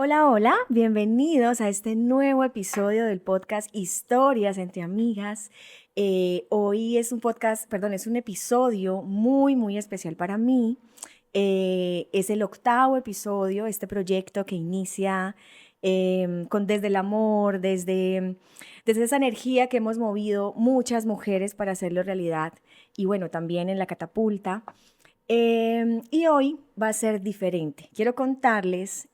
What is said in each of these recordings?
Hola, hola, bienvenidos a este nuevo episodio del podcast Historias entre Amigas. Hoy es es un episodio muy especial para mí. Es el 8º episodio, este proyecto que inicia desde el amor, desde esa energía que hemos movido muchas mujeres para hacerlo realidad y bueno, también en la catapulta. Y hoy va a ser diferente. Quiero contarles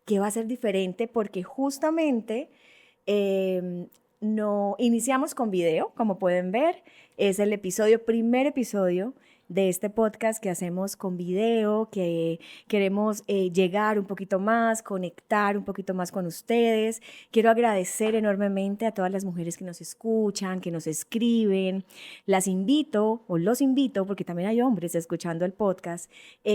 que va a ser diferente porque justamente no iniciamos con video, como pueden ver. Es el primer episodio de este podcast que hacemos con video, que queremos llegar un poquito más, conectar un poquito más con ustedes. Quiero agradecer enormemente a todas las mujeres que nos escuchan, que nos escriben. Las invito, o los invito, porque también hay hombres escuchando el podcast,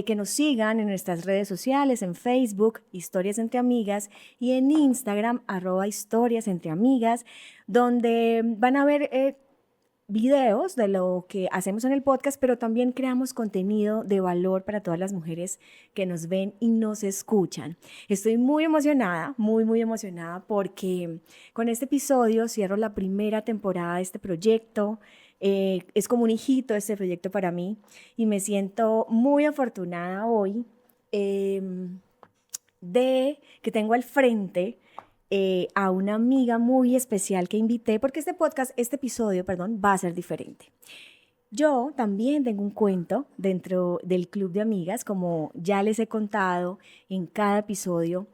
que nos sigan en nuestras redes sociales, en Facebook, Historias Entre Amigas, y en Instagram, @Historias Entre Amigas, donde van a ver videos de lo que hacemos en el podcast, pero también creamos contenido de valor para todas las mujeres que nos ven y nos escuchan. Estoy muy emocionada, muy emocionada porque con este episodio cierro la primera temporada de este proyecto. Es como un hijito este proyecto para mí y me siento muy afortunada hoy de que tengo al frente a una amiga muy especial que invité, porque este episodio, va a ser diferente. Yo también tengo un cuento dentro del club de amigas, como ya les he contado en cada episodio.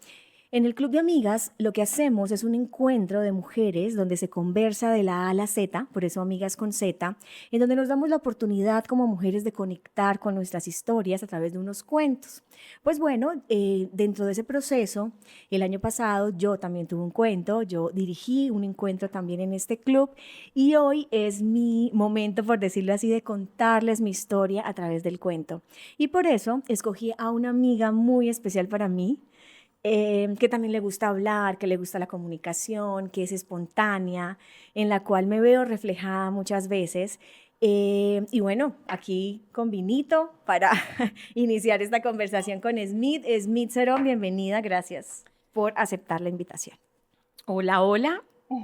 En el club de amigas lo que hacemos es un encuentro de mujeres donde se conversa de la A a la Z, por eso Amigas con Z, en donde nos damos la oportunidad como mujeres de conectar con nuestras historias a través de unos cuentos. Pues bueno, dentro de ese proceso, el año pasado yo también tuve un cuento, yo dirigí un encuentro también en este club y hoy es mi momento, por decirlo así, de contarles mi historia a través del cuento. Y por eso escogí a una amiga muy especial para mí, que también le gusta hablar, que le gusta la comunicación, que es espontánea, en la cual me veo reflejada muchas veces. Y bueno, aquí con vinito para iniciar esta conversación con Smith. Smith Cerón, bienvenida, gracias por aceptar la invitación. Hola, hola.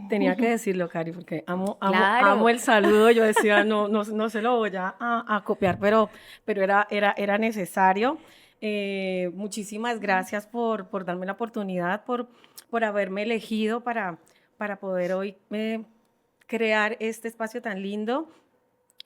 Tenía que decirlo, Cari, porque Claro. amo el saludo. Yo decía, no se lo voy a copiar, pero era necesario. Muchísimas gracias por darme la oportunidad, por haberme elegido para poder hoy crear este espacio tan lindo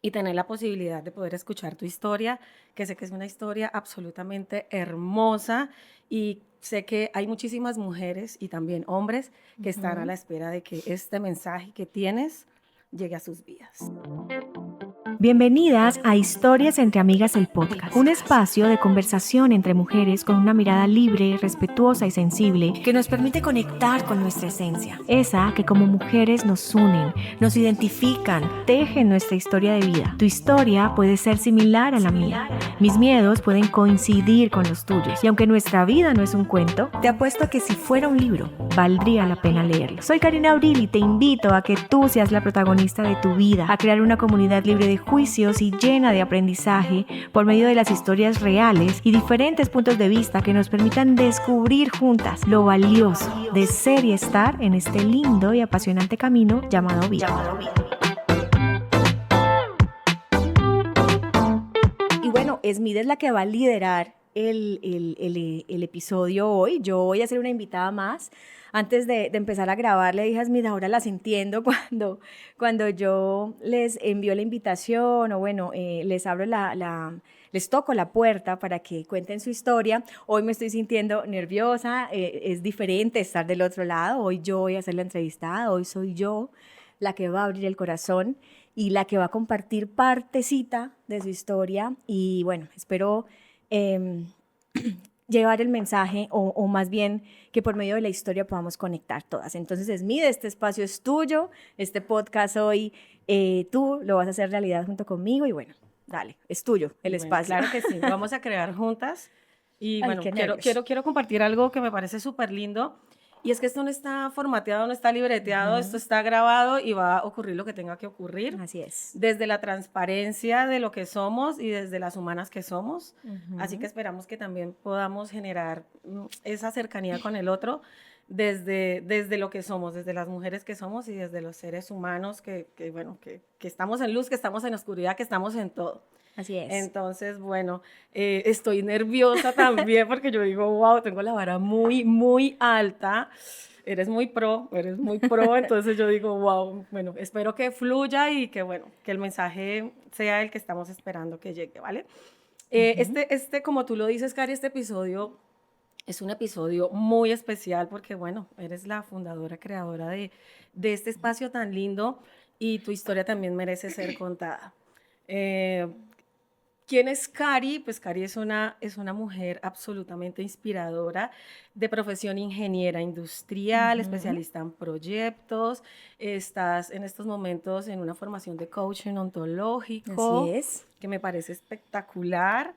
y tener la posibilidad de poder escuchar tu historia, que sé que es una historia absolutamente hermosa y sé que hay muchísimas mujeres y también hombres que están a la espera de que este mensaje que tienes llegue a sus vidas. Bienvenidas a Historias entre Amigas, el podcast, un espacio de conversación entre mujeres con una mirada libre, respetuosa y sensible que nos permite conectar con nuestra esencia, esa que como mujeres nos unen, nos identifican, tejen nuestra historia de vida. Tu historia puede ser similar a la mía, mis miedos pueden coincidir con los tuyos y aunque nuestra vida no es un cuento, te apuesto a que si fuera un libro, valdría la pena leerlo. Soy Karina Abril y te invito a que tú seas la protagonista de tu vida, a crear una comunidad libre de juicios y llena de aprendizaje por medio de las historias reales y diferentes puntos de vista que nos permitan descubrir juntas lo valioso de ser y estar en este lindo y apasionante camino llamado vida. Y bueno, Smith es la que va a liderar el episodio hoy. Yo voy a ser una invitada más. Antes de empezar a grabar, le dije a Smith, ahora las entiendo cuando yo les envío la invitación o bueno, les abro les toco la puerta para que cuenten su historia. Hoy me estoy sintiendo nerviosa, es diferente estar del otro lado. Hoy yo voy a ser la entrevistada, hoy soy yo la que va a abrir el corazón y la que va a compartir partecita de su historia. Y bueno, espero llevar el mensaje o más bien que por medio de la historia podamos conectar todas. Entonces, Smith, este espacio es tuyo, este podcast hoy tú lo vas a hacer realidad junto conmigo y bueno, dale, es tuyo el espacio. Claro que sí, vamos a crear juntas y Ay, bueno, qué nervios. quiero compartir algo que me parece súper lindo Y es que esto no está formateado, no está libreteado, esto está grabado y va a ocurrir lo que tenga que ocurrir. Así es. Desde la transparencia de lo que somos y desde las humanas que somos. Así que esperamos que también podamos generar esa cercanía con el otro desde lo que somos, desde las mujeres que somos y desde los seres humanos bueno, que estamos en luz, que estamos en oscuridad, que estamos en todo. Así es. Entonces, bueno, estoy nerviosa también porque yo digo, wow, tengo la vara muy, muy alta. Eres muy pro, entonces yo digo, wow, bueno, espero que fluya y que, bueno, que el mensaje sea el que estamos esperando que llegue, ¿vale? Como tú lo dices, Cari, este episodio es un episodio muy especial porque, bueno, eres la fundadora, creadora de este espacio tan lindo y tu historia también merece ser contada. ¿Quién es Cari? Pues Cari es una mujer absolutamente inspiradora, de profesión ingeniera industrial, especialista en proyectos. Estás en estos momentos en una formación de coaching ontológico, Así es. que me parece espectacular.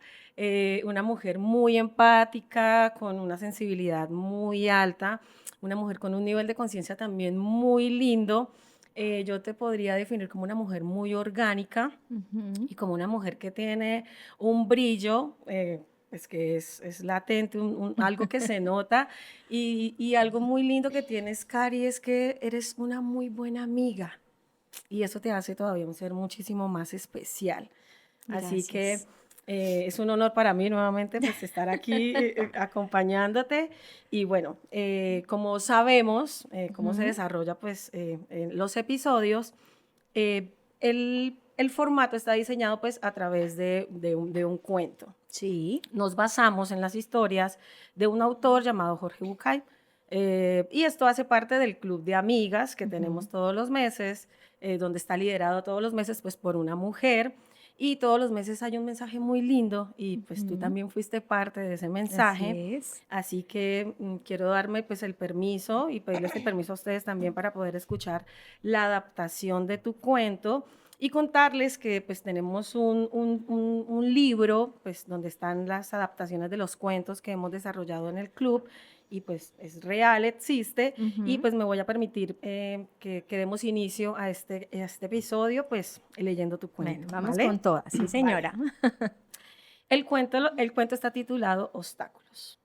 Una mujer muy empática, con una sensibilidad muy alta, una mujer con un nivel de conciencia también muy lindo. Yo te podría definir como una mujer muy orgánica y como una mujer que tiene un brillo, pues que es latente, algo que se nota y algo muy lindo que tienes, Cari, es que eres una muy buena amiga y eso te hace todavía un ser muchísimo más especial. Así que Gracias. es un honor para mí nuevamente pues, estar aquí acompañándote. Y bueno, como sabemos cómo se desarrolla pues, en los episodios, el formato está diseñado pues, a través de un cuento. Sí. Nos basamos en las historias de un autor llamado Jorge Bucay. Y esto hace parte del club de amigas que tenemos todos los meses, donde está liderado todos los meses pues, por una mujer. Y todos los meses hay un mensaje muy lindo y pues tú también fuiste parte de ese mensaje. Así es. Así que quiero darme pues el permiso y pedirles el permiso a ustedes también para poder escuchar la adaptación de tu cuento y contarles que pues tenemos un libro pues donde están las adaptaciones de los cuentos que hemos desarrollado en el club y pues es real, existe, y pues me voy a permitir que demos inicio a este episodio, pues leyendo tu cuento. Bueno, vamos ¿vale? con todas, sí señora. Vale. El cuento está titulado Obstáculos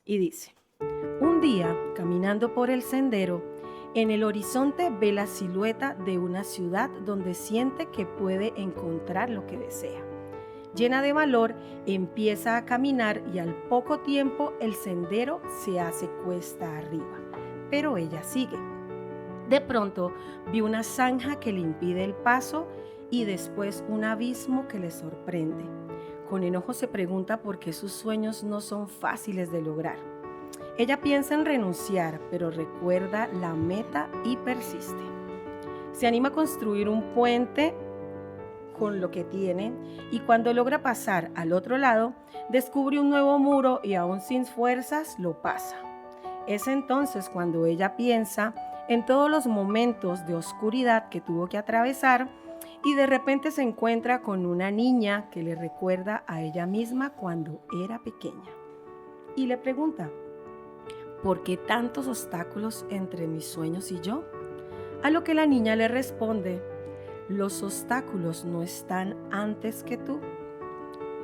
y dice, un día, caminando por el sendero, en el horizonte ve la silueta de una ciudad donde siente que puede encontrar lo que desea. Llena de valor, empieza a caminar y al poco tiempo el sendero se hace cuesta arriba, pero ella sigue. De pronto vio una zanja que le impide el paso y después un abismo que le sorprende. Con enojo se pregunta por qué sus sueños no son fáciles de lograr. Ella piensa en renunciar, pero recuerda la meta y persiste. Se anima a construir un puente con lo que tiene y cuando logra pasar al otro lado, descubre un nuevo muro y aún sin fuerzas lo pasa. Es entonces cuando ella piensa en todos los momentos de oscuridad que tuvo que atravesar y de repente se encuentra con una niña que le recuerda a ella misma cuando era pequeña. Y le pregunta, ¿por qué tantos obstáculos entre mis sueños y yo? A lo que la niña le responde, los obstáculos no están antes que tú.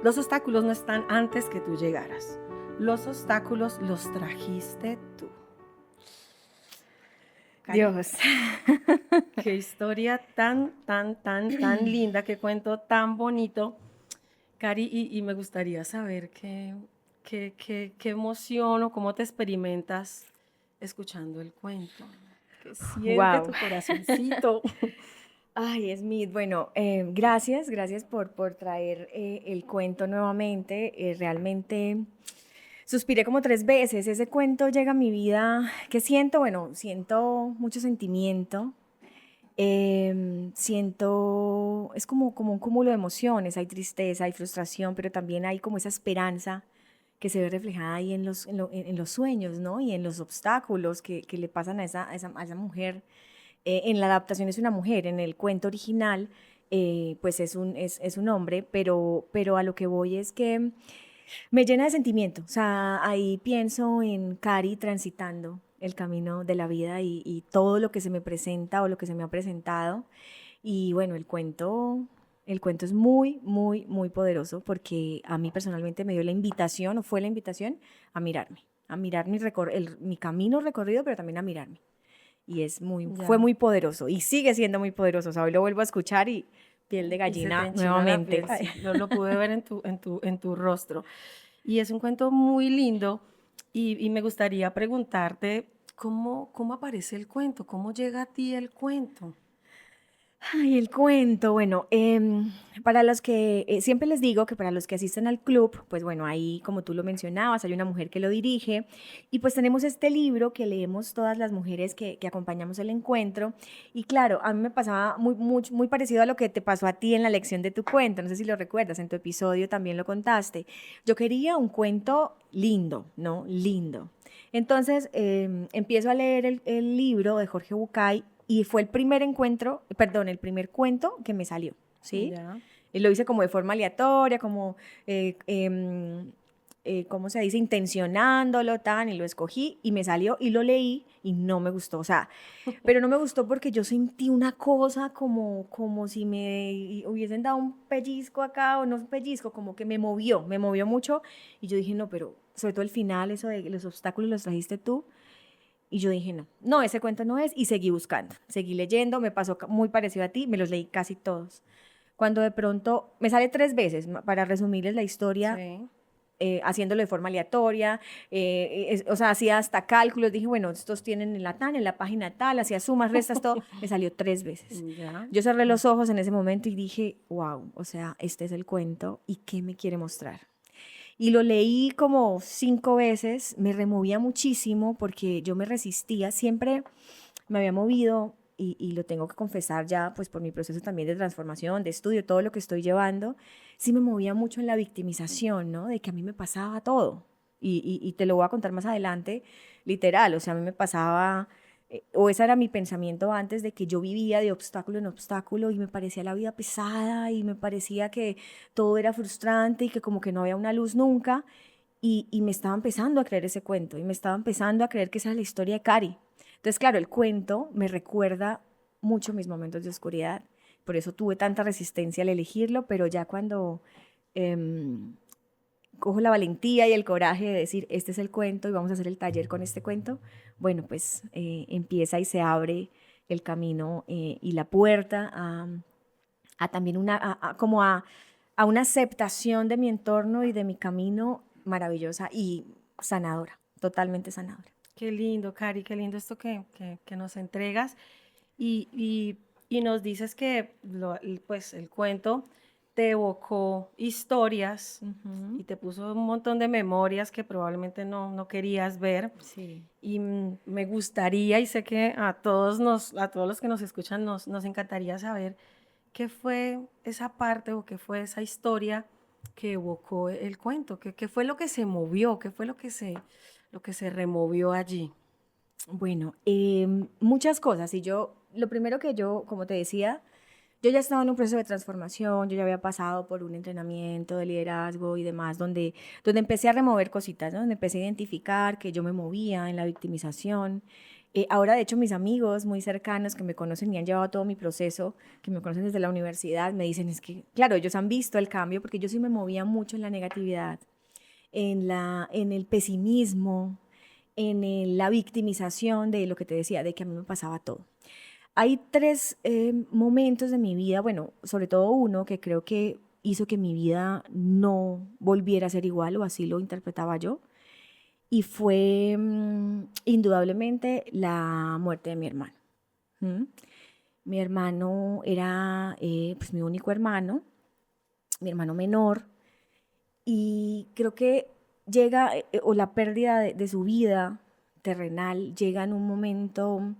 Los obstáculos no están antes que tú llegaras. Los obstáculos los trajiste tú. Dios. Qué historia tan linda, qué cuento tan bonito. Cari, y me gustaría saber qué emoción o cómo te experimentas escuchando el cuento. ¿Qué siente tu corazoncito? Ay, Smith, bueno, gracias por traer el cuento nuevamente. Realmente suspiré como 3 veces. Ese cuento llega a mi vida. ¿Qué siento? Bueno, siento mucho sentimiento. Siento, es como un cúmulo de emociones. Hay tristeza, hay frustración, pero también hay como esa esperanza que se ve reflejada ahí en los sueños, ¿no? Y en los obstáculos que le pasan a esa mujer. En la adaptación es una mujer, en el cuento original pues es un hombre, pero a lo que voy es que Me llena de sentimiento, o sea, ahí pienso en Cari transitando el camino de la vida y todo lo que se me presenta o lo que se me ha presentado. Y bueno, el cuento es muy, muy, muy poderoso porque a mí personalmente me dio la invitación, o fue la invitación, a mirar mi camino recorrido, pero también a mirarme. Y fue Ya. muy poderoso y sigue siendo muy poderoso. O sea, hoy lo vuelvo a escuchar y piel de Y se te gallina enchina la nuevamente. piel, sí, lo pude ver en tu rostro. Y es un cuento muy lindo y me gustaría preguntarte, ¿cómo aparece el cuento? ¿Cómo llega a ti el cuento? Ay, el cuento, bueno, para los que, siempre les digo que para los que asisten al club, pues bueno, ahí como tú lo mencionabas, hay una mujer que lo dirige y pues tenemos este libro que leemos todas las mujeres que acompañamos el encuentro y claro, a mí me pasaba muy parecido a lo que te pasó a ti en la lección de tu cuento, no sé si lo recuerdas, en tu episodio también lo contaste. Yo quería un cuento lindo, ¿no? Lindo. Entonces empiezo a leer el libro de Jorge Bucay y fue el primer encuentro, perdón, el primer cuento que me salió, ¿sí? Ya. Y lo hice como de forma aleatoria, como, ¿cómo se dice? Intencionándolo, tan, y lo escogí y me salió y lo leí y no me gustó, o sea, pero no me gustó porque yo sentí una cosa como si me hubiesen dado un pellizco acá, o no un pellizco, como que me movió mucho y yo dije, no, pero sobre todo el final, eso de los obstáculos los trajiste tú. Y yo dije, no, no, ese cuento no es. Y seguí buscando, seguí leyendo, me pasó muy parecido a ti, me los leí casi todos. Cuando de pronto, me sale 3 veces, para resumirles la historia, Sí. haciéndolo de forma aleatoria, o sea, hacía hasta cálculos, dije, bueno, estos tienen en la TAN, en la página tal, hacía sumas, restas, todo, me salió 3 veces. Ya. Yo cerré los ojos en ese momento y dije, wow, o sea, este es el cuento y qué me quiere mostrar. Y lo leí como 5 veces, me removía muchísimo porque yo me resistía, siempre me había movido y lo tengo que confesar ya, pues por mi proceso también de transformación, de estudio, todo lo que estoy llevando, sí me movía mucho en la victimización, ¿no? De que a mí me pasaba todo. Y te lo voy a contar más adelante, literal, o sea, a mí me pasaba, o ese era mi pensamiento antes de que yo vivía de obstáculo en obstáculo y me parecía la vida pesada y me parecía que todo era frustrante y que como que no había una luz nunca. Y me estaba empezando a creer ese cuento y me estaba empezando a creer que esa era la historia de Cari. Entonces, claro, el cuento me recuerda mucho mis momentos de oscuridad. Por eso tuve tanta resistencia al elegirlo, pero ya cuando cojo la valentía y el coraje de decir, este es el cuento y vamos a hacer el taller con este cuento, bueno, pues empieza y se abre el camino y la puerta a también a una aceptación de mi entorno y de mi camino maravillosa y sanadora, totalmente sanadora. Qué lindo, Cari, qué lindo esto que nos entregas. Y nos dices que pues, el cuento te evocó historias Ujú. y te puso un montón de memorias que probablemente no querías ver. Sí. Y me gustaría, y sé que a todos los que nos escuchan nos encantaría saber qué fue esa parte o qué fue esa historia que evocó el cuento, qué fue lo que se movió, qué fue lo que se removió allí. Bueno, muchas cosas. Lo primero que yo, como te decía, yo ya estaba en un proceso de transformación, yo ya había pasado por un entrenamiento de liderazgo y demás, donde empecé a remover cositas, ¿no? Donde empecé a identificar que yo me movía en la victimización. Ahora, de hecho, mis amigos muy cercanos que me conocen y han llevado todo mi proceso, que me conocen desde la universidad, me dicen, es que, claro, ellos han visto el cambio porque yo sí me movía mucho en la negatividad, en el pesimismo, la victimización de lo que te decía, de que a mí me pasaba todo. Hay 3 momentos de mi vida, bueno, sobre todo uno que creo que hizo que mi vida no volviera a ser igual, o así lo interpretaba yo, y fue indudablemente la muerte de mi hermano. ¿Mm? Mi hermano era pues mi único hermano, mi hermano menor, y creo que llega, o la pérdida de su vida terrenal llega en un momento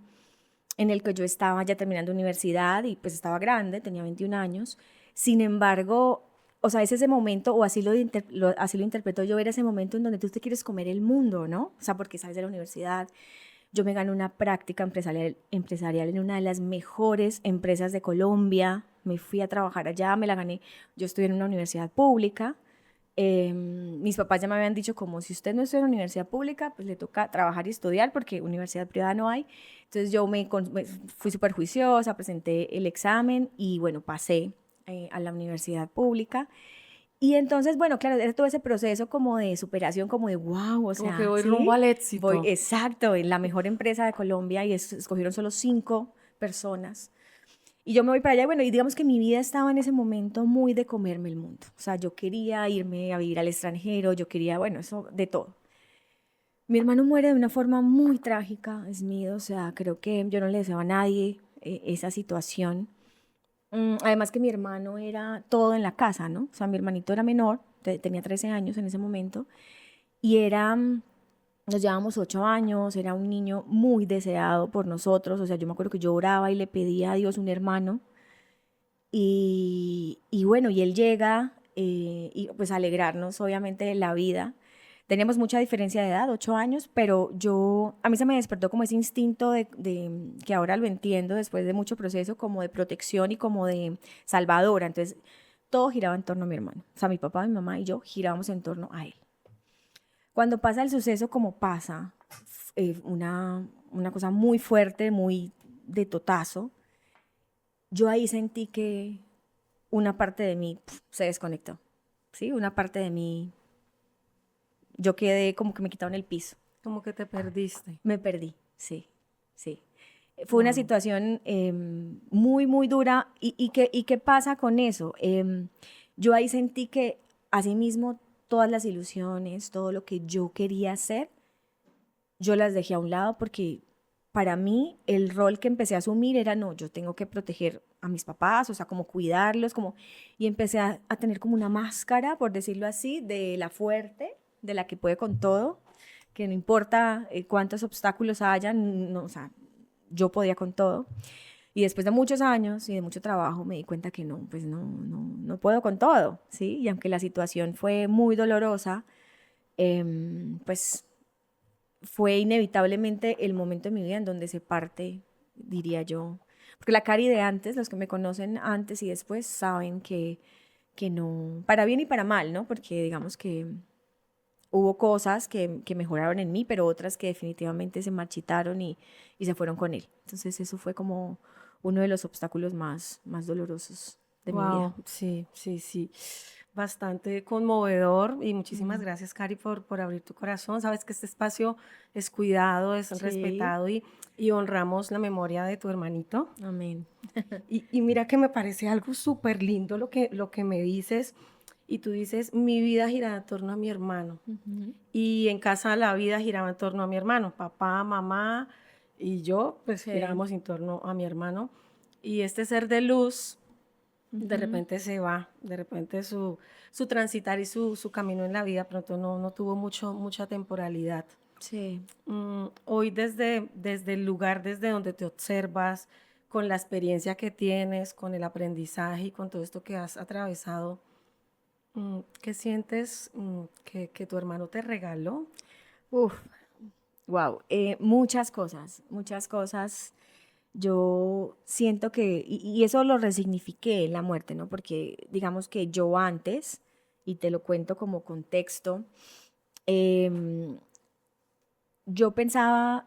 en el que yo estaba ya terminando universidad y pues estaba grande, tenía 21 años. Sin embargo, o sea, es ese momento, o así lo interpreto yo, era ese momento en donde tú te quieres comer el mundo, ¿no? O sea, porque sales de la universidad. Yo me gané una práctica empresarial en una de las mejores empresas de Colombia. Me fui a trabajar allá, me la gané. Yo estudié en una universidad pública Mis papás ya me habían dicho como si usted no estudia en una universidad pública, pues le toca trabajar y estudiar porque universidad privada no hay. Entonces yo me fui súper juiciosa, presenté el examen y bueno, pasé a la universidad pública. Y entonces, bueno, claro, era todo ese proceso como de superación, como de wow, o Como que sea, voy rumbo ¿sí? al Voy, éxito. exacto, en la mejor empresa de Colombia y escogieron solo 5 personas. Y yo me voy para allá, y bueno, y digamos que mi vida estaba en ese momento muy de comerme el mundo. O sea, yo quería irme a vivir al extranjero, yo quería, bueno, eso de todo. Mi hermano muere de una forma muy trágica, es mío, o sea, creo que yo no le deseo a nadie esa situación. Además que mi hermano era todo en la casa, ¿no? O sea, mi hermanito era menor, tenía 13 años en ese momento, y era, nos llevábamos 8 años, era un niño muy deseado por nosotros, o sea, yo me acuerdo que yo oraba y le pedía a Dios un hermano, y bueno, y él llega y pues a alegrarnos obviamente de la vida. Teníamos mucha diferencia de edad, 8 años, pero a mí se me despertó como ese instinto que ahora lo entiendo después de mucho proceso, como de protección y como de salvadora. Entonces, todo giraba en torno a mi hermano. O sea, mi papá, mi mamá y yo girábamos en torno a él. Cuando pasa el suceso como pasa, una cosa muy fuerte, muy de totazo, yo ahí sentí que una parte de mí se desconectó, ¿sí? Una parte de mí, yo quedé como que me quitaron el piso. Como que te perdiste. Me perdí, sí, sí. Fue una Wow. situación muy, muy dura. ¿Y qué pasa con eso? Yo ahí sentí que, asimismo, todas las ilusiones, todo lo que yo quería hacer, yo las dejé a un lado porque para mí el rol que empecé a asumir era, no, yo tengo que proteger a mis papás, o sea, como cuidarlos, como, y empecé a tener como una máscara, por decirlo así, de la fuerte, de la que puede con todo, que no importa cuántos obstáculos hayan, no, o sea, yo podía con todo. Y después de muchos años y de mucho trabajo me di cuenta que no, pues no puedo con todo, ¿sí? Y aunque la situación fue muy dolorosa, pues fue inevitablemente el momento de mi vida en donde se parte, diría yo. Porque la Cari de antes, los que me conocen antes y después, saben que no, para bien y para mal, ¿no? Porque digamos que hubo cosas que mejoraron en mí, pero otras que definitivamente se marchitaron y se fueron con él. Entonces eso fue como uno de los obstáculos más dolorosos de mi vida. Wow, sí, sí, sí. Bastante conmovedor y muchísimas Mm, gracias, Cari, por abrir tu corazón. Sabes que este espacio es cuidado, es sí, respetado y honramos la memoria de tu hermanito. amén. Y mira que me parece algo súper lindo lo que me dices. Y tú dices, mi vida giraba en torno a mi hermano. Ujú. Y en casa la vida giraba en torno a mi hermano. Papá, mamá y yo, pues Sí. girábamos en torno a mi hermano. Y este ser de luz de Ujú. repente se va, de repente su transitar y su camino en la vida pronto no tuvo mucha temporalidad. Sí. Hoy desde el lugar desde donde te observas, con la experiencia que tienes, con el aprendizaje y con todo esto que has atravesado, ¿qué sientes que tu hermano te regaló? Uf, wow. Muchas cosas, muchas cosas. Yo siento y eso lo resignifiqué en la muerte, ¿no? Porque digamos que yo antes, y te lo cuento como contexto, em, yo pensaba,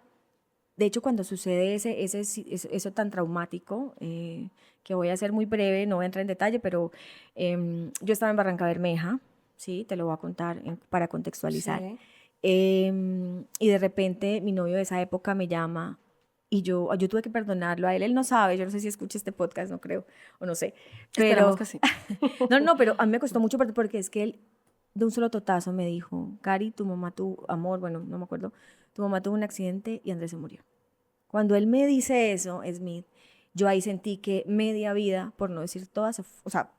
de hecho cuando sucede eso tan traumático, que voy a ser muy breve, no voy a entrar en detalle, pero yo estaba en Barranca Bermeja, ¿sí? Te lo voy a contar para contextualizar. Sí, Y de repente mi novio de esa época me llama y yo tuve que perdonarlo a él. Él no sabe, yo no sé si escucha este podcast, no creo, o no sé. esperamos Pero, que sí. no, pero a mí me costó mucho porque es que él de un solo totazo me dijo, Cari, tu mamá, tu amor, bueno, no me acuerdo, tu mamá tuvo un accidente y Andrés se murió. Cuando él me dice eso, Smith, yo ahí sentí que media vida, por no decir toda, o sea,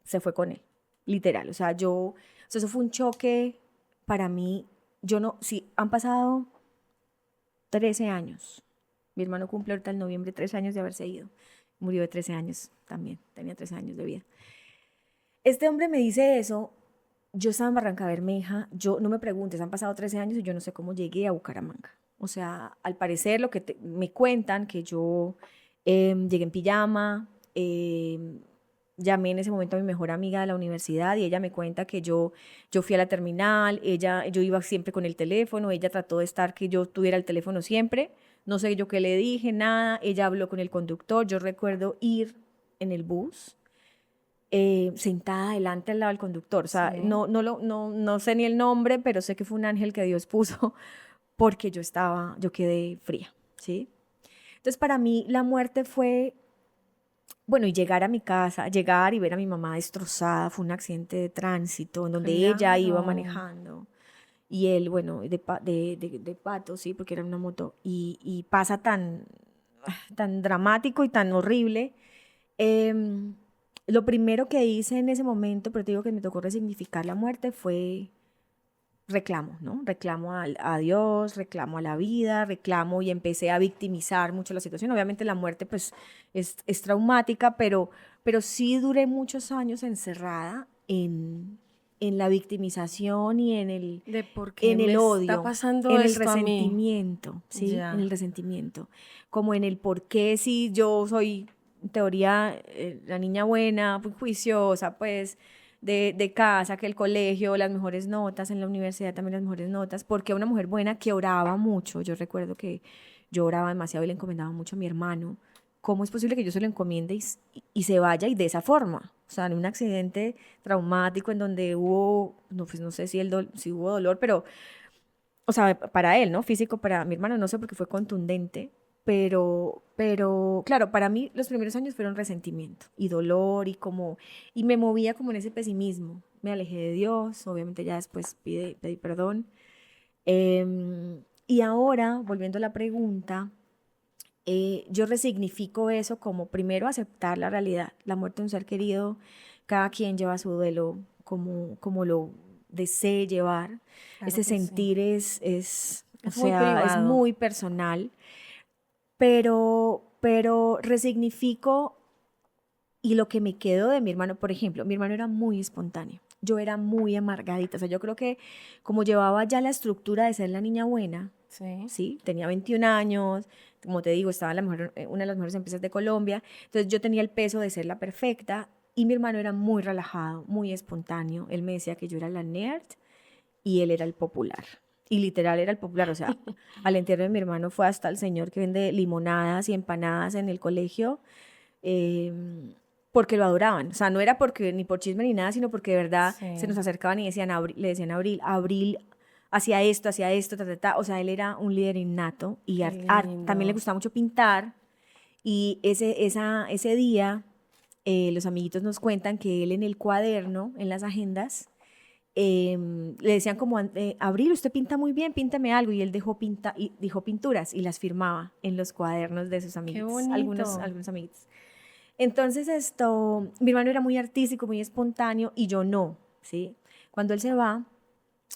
se fue con él, literal. O sea, eso fue un choque para mí. Yo no, sí, han pasado 13 años. Mi hermano cumple ahorita el noviembre 13 años de haberse ido. Murió de 13 años también, tenía 13 años de vida. Este hombre me dice eso, yo estaba en Barranca Bermeja, yo no me preguntes, han pasado 13 años y yo no sé cómo llegué a Bucaramanga. O sea, al parecer lo que me cuentan, que yo llegué en pijama, llamé en ese momento a mi mejor amiga de la universidad y ella me cuenta que yo fui a la terminal, yo iba siempre con el teléfono, ella trató de estar que yo tuviera el teléfono siempre, no sé yo qué le dije, nada, ella habló con el conductor, yo recuerdo ir en el bus sentada adelante al lado del conductor, o sea, Sí. no sé ni el nombre, pero sé que fue un ángel que Dios puso porque yo quedé fría, ¿sí? Entonces para mí la muerte fue, bueno, y llegar a mi casa, llegar y ver a mi mamá destrozada, fue un accidente de tránsito en donde ella iba Claro. manejando y él, bueno, de pato, sí, porque era una moto, y pasa tan dramático y tan horrible. Em, lo primero que hice en ese momento, pero te digo que me tocó resignificar la muerte, fue reclamo, ¿no? Reclamo a Dios, reclamo a la vida, reclamo y empecé a victimizar mucho la situación. Obviamente la muerte pues es traumática, pero sí duré muchos años encerrada en la victimización y De por qué en me el está odio, pasando en el esto a mí. resentimiento, ¿sí? En el Ya. resentimiento, como en el por qué si yo soy, en teoría, la niña buena, pues, juiciosa, pues de casa, que el colegio, las mejores notas, en la universidad también las mejores notas, porque una mujer buena que oraba mucho, yo recuerdo que yo oraba demasiado y le encomendaba mucho a mi hermano, ¿cómo es posible que yo se lo encomiende y se vaya y de esa forma? O sea, en un accidente traumático en donde hubo, no, pues no sé si hubo dolor, pero, o sea, para él, ¿no? Físico, para mi hermano, no sé porque fue contundente, claro, para mí los primeros años fueron resentimiento y dolor y me movía como en ese pesimismo. Me alejé de Dios, obviamente ya después pedí perdón. Y ahora, volviendo a la pregunta, yo resignifico eso como primero aceptar la realidad, la muerte de un ser querido, cada quien lleva su duelo como lo desee llevar. Claro Ese que sí. sentir o Es muy sea, es privado. muy personal, pero resignifico y lo que me quedó de mi hermano, por ejemplo, mi hermano era muy espontáneo. Yo era muy amargadita, o sea, yo creo que como llevaba ya la estructura de ser la niña buena, Sí. ¿sí? Tenía 21 años, como te digo, estaba una de las mejores empresas de Colombia, entonces yo tenía el peso de ser la perfecta y mi hermano era muy relajado, muy espontáneo. Él me decía que yo era la nerd y él era el popular. Y literal era el popular, o sea, al entierro de mi hermano fue hasta el señor que vende limonadas y empanadas en el colegio, eh, porque lo adoraban. O sea, no era porque ni por chisme ni nada, sino porque de verdad se nos Sí. acercaban y decían, le decían a Abril hacía esto, ta, ta, ta. O sea, él era un líder innato y Qué también le lindo. gustaba mucho pintar. Y ese día, los amiguitos nos cuentan que él en el cuaderno, en las agendas, le decían como, Abril, usted pinta muy bien, píntame algo. Y él dijo pinturas y las firmaba en los cuadernos de sus Qué amiguitos, bonito. algunos amiguitos. Entonces mi hermano era muy artístico, muy espontáneo y yo no, ¿sí? Cuando él se va,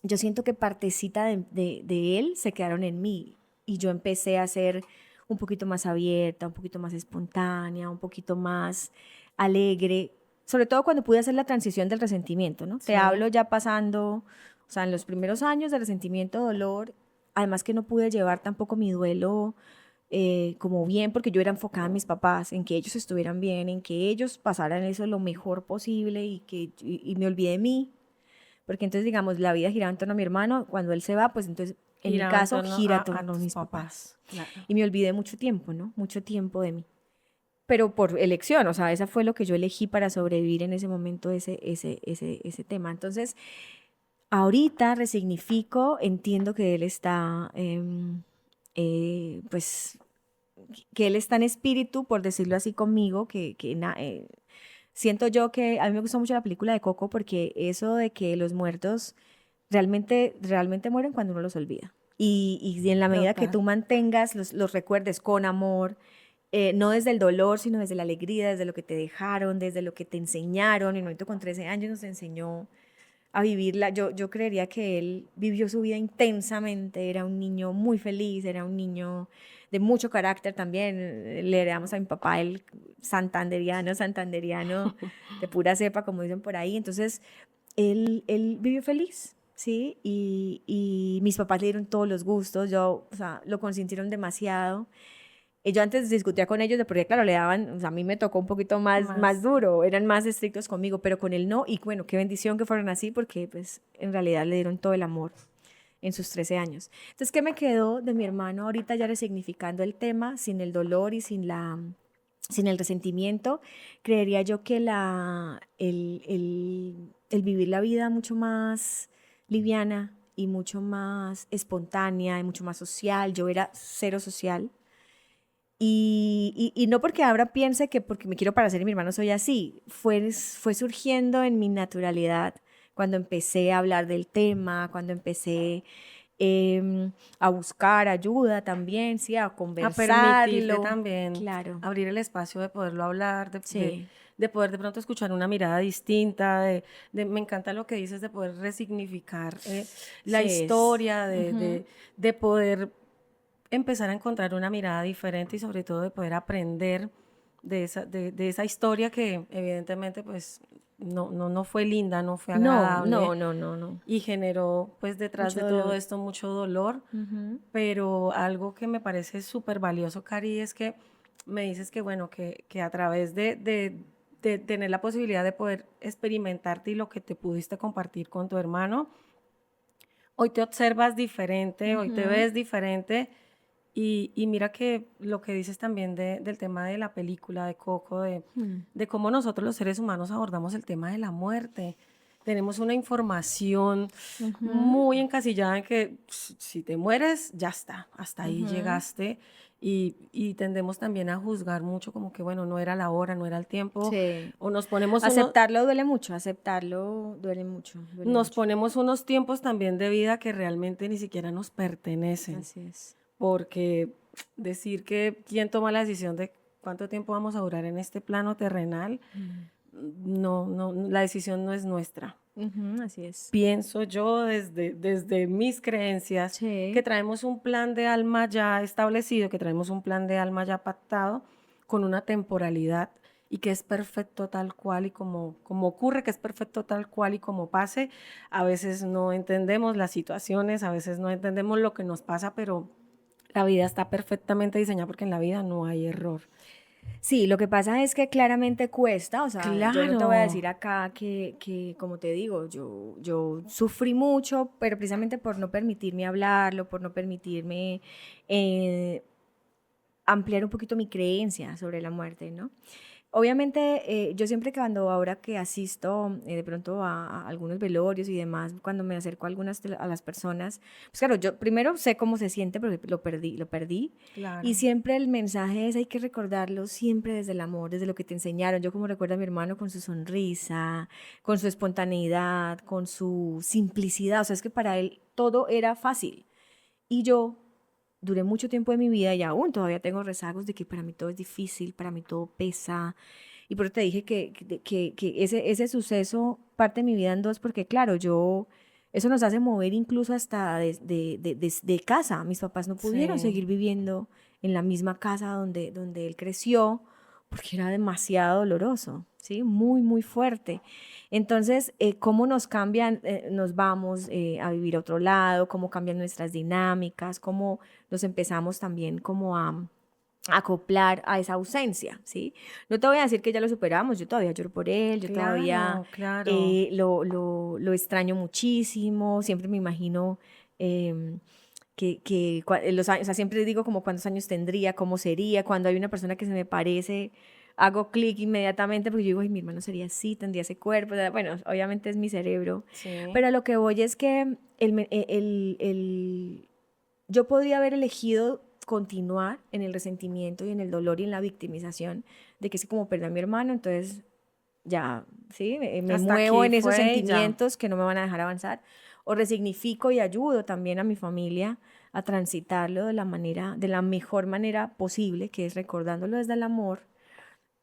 yo siento que partecita de él se quedaron en mí y yo empecé a ser un poquito más abierta, un poquito más espontánea, un poquito más alegre, sobre todo cuando pude hacer la transición del resentimiento, ¿no? Te Sí. hablo ya pasando, o sea, en los primeros años de resentimiento, dolor, además que no pude llevar tampoco mi duelo como bien, porque yo era enfocada en mis papás, en que ellos estuvieran bien, en que ellos pasaran eso lo mejor posible y me olvidé de mí, porque entonces, digamos, la vida giraba en torno a mi hermano, cuando él se va, pues entonces, en mi Giraba en caso, torno gira en a torno a tus mis papás. papás. Claro. Y me olvidé mucho tiempo, ¿no? Mucho tiempo de mí. Pero por elección, o sea, esa fue lo que yo elegí para sobrevivir en ese momento, ese tema. Entonces, ahorita resignifico, entiendo que él está, pues, que él está en espíritu, por decirlo así conmigo, siento yo que a mí me gusta mucho la película de Coco porque eso de que los muertos realmente mueren cuando uno los olvida. Y en la medida que Total. tú mantengas, los recuerdes con amor, no desde el dolor, sino desde la alegría, desde lo que te dejaron, desde lo que te enseñaron. El momento con 13 años nos enseñó a vivirla. Yo creería que él vivió su vida intensamente, era un niño muy feliz, era un niño de mucho carácter también. Le heredamos a mi papá el santanderiano, de pura cepa, como dicen por ahí. Entonces, él vivió feliz, ¿sí? Y mis papás le dieron todos los gustos, o sea, lo consintieron demasiado. Yo antes discutía con ellos de porque, claro, le daban, o sea, a mí me tocó un poquito más duro, eran más estrictos conmigo, pero con él no. Y bueno, qué bendición que fueran así porque pues en realidad le dieron todo el amor en sus 13 años. Entonces, ¿qué me quedó de mi hermano ahorita ya resignificando el tema, sin el dolor y sin el resentimiento? Creería yo que el vivir la vida mucho más liviana y mucho más espontánea y mucho más social. Yo era cero social. Y no porque ahora piense que porque me quiero parecer a mi hermano soy así, fue surgiendo en mi naturalidad cuando empecé a hablar del tema, cuando empecé a buscar ayuda también, sí, a A permitirte conversarlo. también Claro, abrir el espacio de poderlo hablar, sí, de poder de pronto escuchar una mirada distinta, me encanta lo que dices de poder resignificar la sí es. historia, Ujú. de poder empezar a encontrar una mirada diferente y sobre todo de poder aprender de esa historia que evidentemente pues no fue linda, no fue No, agradable no, no, no, no. y generó pues detrás Mucho de todo dolor. esto mucho dolor, Ujú. pero algo que me parece súper valioso, Cari, es que me dices que bueno, que a través de tener la posibilidad de poder experimentarte y lo que te pudiste compartir con tu hermano, hoy te observas diferente, hoy te Ujú. ves diferente y mira que lo que dices también del tema de la película de Coco, Mm. de cómo nosotros los seres humanos abordamos el tema de la muerte. Tenemos una información Ujú. muy encasillada en que si te mueres, ya está, hasta ahí Ujú. llegaste. Y tendemos también a juzgar mucho como que, bueno, no era la hora, no era el tiempo, Sí. o nos ponemos uno, Aceptarlo duele mucho, aceptarlo duele mucho, duele nos mucho. ponemos unos tiempos también de vida que realmente ni siquiera nos pertenecen, Así es. porque decir que quién toma la decisión de cuánto tiempo vamos a durar en este plano terrenal, Mm. la decisión no es nuestra. Ujú, así es. Pienso yo desde mis creencias que Sí. traemos un plan de alma ya establecido, que traemos un plan de alma ya pactado con una temporalidad y que es perfecto tal cual y como ocurre, que es perfecto tal cual y como pase. A veces no entendemos las situaciones, a veces no entendemos lo que nos pasa, pero la vida está perfectamente diseñada porque en la vida no hay error. Sí, lo que pasa es que claramente cuesta, o sea, yo no te voy a Claro, decir acá como te digo, yo sufrí mucho, pero precisamente por no permitirme hablarlo, por no permitirme eh, ampliar un poquito mi creencia sobre la muerte, ¿no? Obviamente, yo siempre cuando ahora que asisto de pronto a algunos velorios y demás, cuando me acerco a a las personas, pues claro, yo primero sé cómo se siente porque lo perdí, y claro. siempre el mensaje es hay que recordarlo siempre desde el amor, desde lo que te enseñaron. Yo como recuerdo a mi hermano con su sonrisa, con su espontaneidad, con su simplicidad, o sea, es que para él todo era fácil. Y yo duré mucho tiempo de mi vida y aún todavía tengo rezagos de que para mí todo es difícil, para mí todo pesa. Y por eso te dije que ese suceso parte de mi vida en dos, porque claro, eso nos hace mover incluso hasta de casa. Mis papás no pudieron Sí, seguir viviendo en la misma casa donde él creció, porque era demasiado doloroso, ¿sí? Muy, muy fuerte. Entonces, cómo nos cambian, nos vamos a vivir a otro lado, cómo cambian nuestras dinámicas, cómo nos empezamos también como a acoplar a esa ausencia, ¿sí? No te voy a decir que ya lo superamos, yo todavía lloro por él, yo todavía claro, claro. lo extraño muchísimo, siempre me imagino los años, o sea, siempre digo como cuántos años tendría, cómo sería, cuando hay una persona que se me parece, hago clic inmediatamente porque yo digo, ay, mi hermano sería así, tendría ese cuerpo, o sea, bueno, obviamente es mi cerebro, Sí, pero a lo que voy es que yo podría haber elegido continuar en el resentimiento y en el dolor y en la victimización de que es como perdí a mi hermano, entonces ya, ¿sí? Me hasta muevo aquí en esos fue y ya. sentimientos que no me van a dejar avanzar, o resignifico y ayudo también a mi familia a transitarlo de la mejor manera posible, que es recordándolo desde el amor,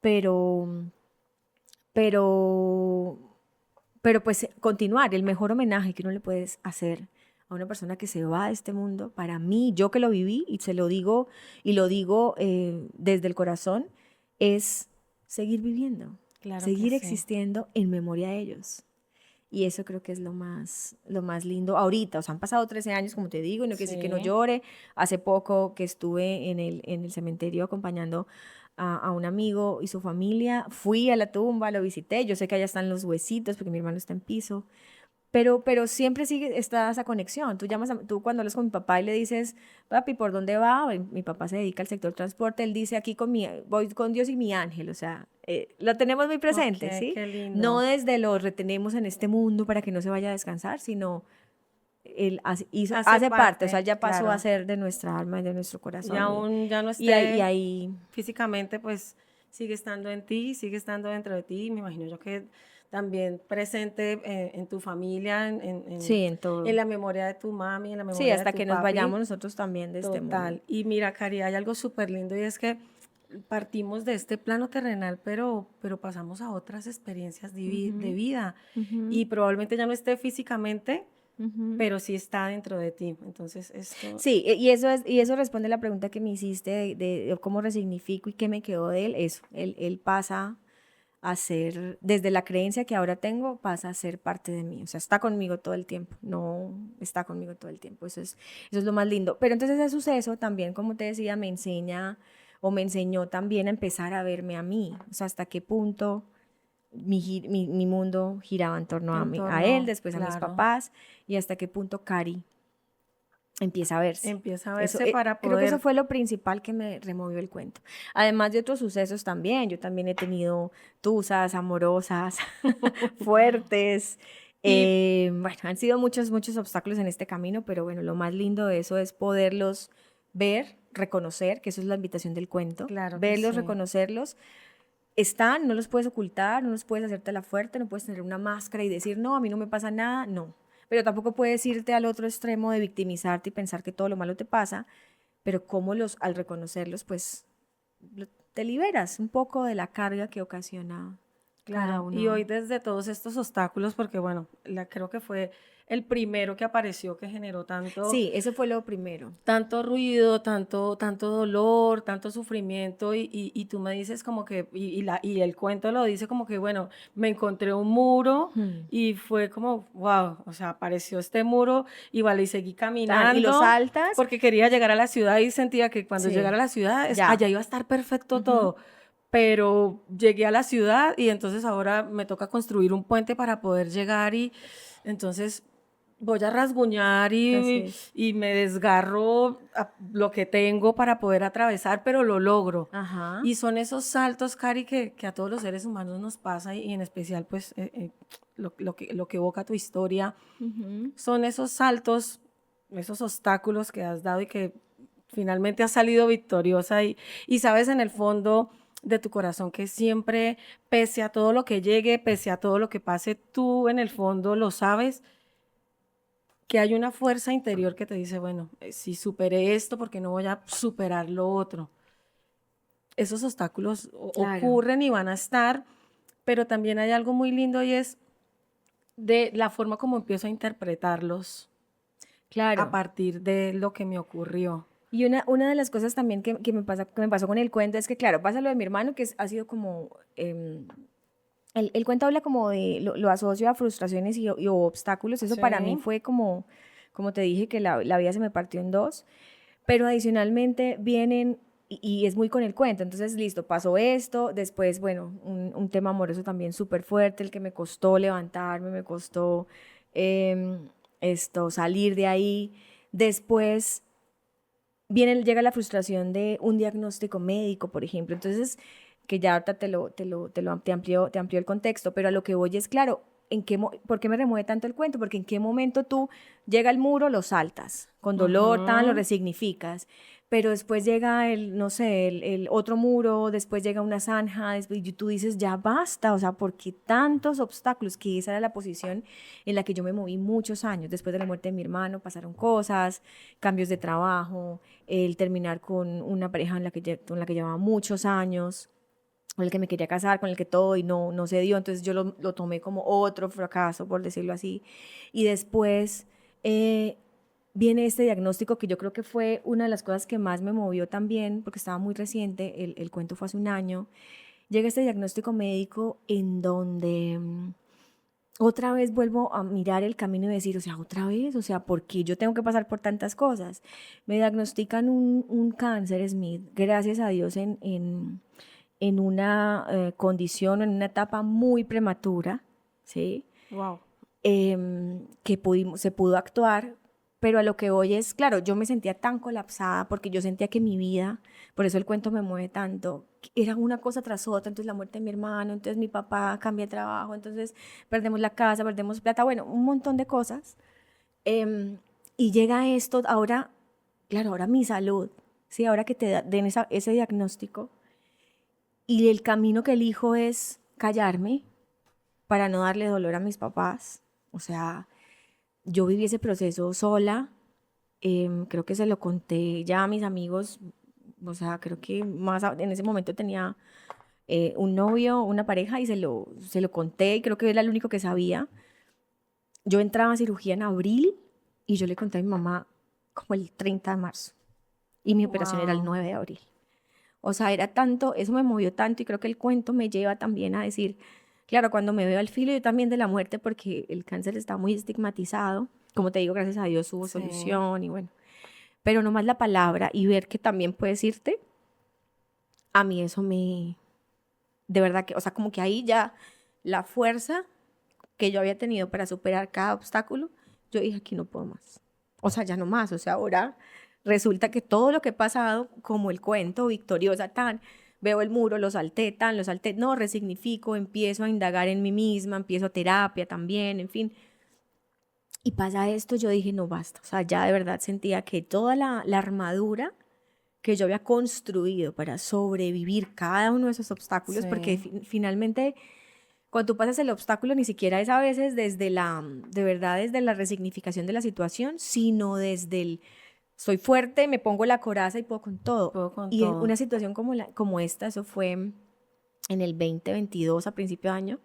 pero, pero, pero pues continuar, el mejor homenaje que uno le puedes hacer a una persona que se va de este mundo, para mí, yo que lo viví y se lo digo y lo digo desde el corazón, es seguir viviendo, Claro que seguir sí. existiendo en memoria de ellos. Y eso creo que es lo más lindo ahorita. O sea, han pasado 13 años, como te digo, y no quiere decir que no Sí. llore. Hace poco que estuve en el cementerio acompañando a un amigo y su familia, fui a la tumba, lo visité. Yo sé que allá están los huesitos porque mi hermano está en piso. Pero siempre sigue está esa conexión. Tú llamas tú cuando hablas con mi papá y le dices, papi, ¿por dónde va? Mi papá se dedica al sector transporte. Él dice, aquí voy con Dios y mi ángel. O sea, lo tenemos muy Ok, presente, ¿sí? qué No lindo. desde lo retenemos en este mundo para que no se vaya a descansar, sino él Hace hace parte. O sea, parte, él ya pasó a claro. ser de nuestra alma y de nuestro Y corazón. aún ya no Y esté ahí, físicamente, pues sigue estando en ti, sigue estando dentro de ti. Me imagino yo que también presente en tu familia, sí, en en todo. la memoria de tu mami, en la Sí, memoria de hasta tu que nos papi. vayamos nosotros también de este mundo. Total. Y mira, Cari, hay algo súper lindo y es que partimos de este plano terrenal, pero pasamos a otras experiencias de Ujú, vida. ujú, Y probablemente ya no esté físicamente, ujú. pero sí está dentro de ti. Entonces, esto, Sí, y eso responde a la pregunta que me hiciste de cómo resignifico y qué me quedó de él. Eso, él pasa a ser, desde la creencia que ahora tengo, pasa a ser parte de mí. O sea, está conmigo todo el tiempo, no está conmigo todo el tiempo. Eso es lo más lindo. Pero entonces ese suceso también, como te decía, me enseña o me enseñó también a empezar a verme a mí. O sea, hasta qué punto mi mundo giraba en torno en a él, torno, después a mis claro, papás, y hasta qué punto Cari empieza a verse. empieza a Eso, verse para creo que eso poder, fue lo principal que me removió el cuento. Además de otros sucesos también, yo también he tenido tusas amorosas, fuertes. y Bueno, han sido muchos, muchos obstáculos en este camino, pero bueno, lo más lindo de eso es poderlos ver, reconocer, que eso es la invitación del cuento, claro que verlos, sí. reconocerlos. Están, no los puedes ocultar, no los puedes hacerte la fuerte, no puedes tener una máscara y decir, no, a mí no me pasa nada, no. Pero tampoco puedes irte al otro extremo de victimizarte y pensar que todo lo malo te pasa, pero cómo al reconocerlos, pues te liberas un poco de la carga que ocasiona cada Claro, y hoy uno. desde todos estos obstáculos, porque bueno, creo que fue el primero que apareció que generó Sí, eso fue lo primero. tanto ruido, tanto dolor, tanto sufrimiento, y tú me dices como que, y el cuento lo dice como que, bueno, me encontré un muro Hmm. y fue como, wow, o sea, apareció este muro y vale, y seguí Y lo caminando saltas, porque quería llegar a la ciudad y sentía que cuando llegara a sí, la ciudad, allá ya. iba a estar perfecto Ujú. todo. Pero llegué a la ciudad y entonces ahora me toca construir un puente para poder llegar y entonces voy a rasguñar Así es. y me desgarro lo que tengo para poder atravesar, pero lo logro. Ajá. Y son esos saltos, Cari, que a todos los seres humanos nos pasa y en especial pues lo que evoca tu historia, Ujú. son esos saltos, esos obstáculos que has dado y que finalmente has salido victoriosa y sabes en el fondo de tu corazón que siempre, pese a todo lo que llegue, pese a todo lo que pase, tú en el fondo lo sabes que hay una fuerza interior que te dice, bueno, si superé esto, ¿por qué no voy a superar lo otro? Esos obstáculos Claro, ocurren y van a estar, pero también hay algo muy lindo y es de la forma como empiezo a interpretarlos a claro. partir de lo que me ocurrió. Y una de las cosas también que me pasó con el cuento es que, claro, pasa lo de mi hermano, que ha sido como, el cuento habla como de, lo asocio a frustraciones y obstáculos. Eso para mí Sí. fue como, como te dije, que la vida se me partió en dos. Pero adicionalmente vienen, y es muy con el cuento, entonces listo, pasó esto, después, bueno, un tema amoroso también súper fuerte, el que me costó levantarme, me costó salir de ahí. Después llega la frustración de un diagnóstico médico, por ejemplo. Entonces, que ya ahorita te amplió el contexto, pero a lo que voy es claro, ¿por qué me remueve tanto el cuento? Porque en qué momento tú llega el muro, lo saltas, con dolor, tan, lo Ujú. resignificas, pero después llega no sé, el otro muro, después llega una zanja, y tú dices, ya basta, o sea, ¿por qué tantos obstáculos? Que esa era la posición en la que yo me moví muchos años. Después de la muerte de mi hermano pasaron cosas, cambios de trabajo, el terminar con una pareja con la que llevaba muchos años, con el que me quería casar, con el que todo y no se dio, entonces yo lo tomé como otro fracaso, por decirlo así. Y después eh, viene este diagnóstico que yo creo que fue una de las cosas que más me movió también, porque estaba muy reciente, el cuento fue hace un año. Llega este diagnóstico médico en donde otra vez vuelvo a mirar el camino y decir, o sea, otra vez, o sea, ¿por qué yo tengo que pasar por tantas cosas? Me diagnostican un cáncer, Smith, gracias a Dios, en una condición, en una etapa muy prematura, ¿sí? Wow. Que se pudo actuar, pero a lo que voy es, claro, yo me sentía tan colapsada porque yo sentía que mi vida, por eso el cuento me mueve tanto, era una cosa tras otra, entonces la muerte de mi hermano, entonces mi papá cambia de trabajo, entonces perdemos la casa, perdemos plata, bueno, un montón de cosas. Y llega esto, ahora, claro, ahora mi salud, ¿sí? Ahora que te den ese diagnóstico y el camino que elijo es callarme para no darle dolor a mis papás, o sea, yo viví ese proceso sola, creo que se lo conté ya a mis amigos, o sea, creo que en ese momento tenía un novio, una pareja y se lo conté y creo que era el único que sabía. Yo entraba a cirugía en abril y yo le conté a mi mamá como el 30 de marzo y mi operación era el Wow. 9 de abril. O sea, era tanto, eso me movió tanto y creo que el cuento me lleva también a decir, claro, cuando me veo al filo yo también de la muerte porque el cáncer está muy estigmatizado, como te digo, gracias a Dios hubo Sí. solución y bueno, pero nomás la palabra y ver que también puedes irte, a mí eso de verdad que, o sea, como que ahí ya la fuerza que yo había tenido para superar cada obstáculo, yo dije, aquí no puedo más. O sea, ya no más, o sea, ahora resulta que todo lo que he pasado, como el cuento, victoriosa, tan, veo el muro, lo salté, no, resignifico, empiezo a indagar en mí misma, empiezo terapia también, en fin. Y pasa esto, yo dije, no basta, o sea, ya de verdad sentía que toda la armadura que yo había construido para sobrevivir cada uno de esos obstáculos, porque Sí. finalmente cuando tú pasas el obstáculo ni siquiera es a veces de verdad desde la resignificación de la situación, sino desde el soy fuerte, me pongo la coraza y puedo con todo. Puedo con Y en todo. una situación como esta, eso fue en el 2022 a principio de año,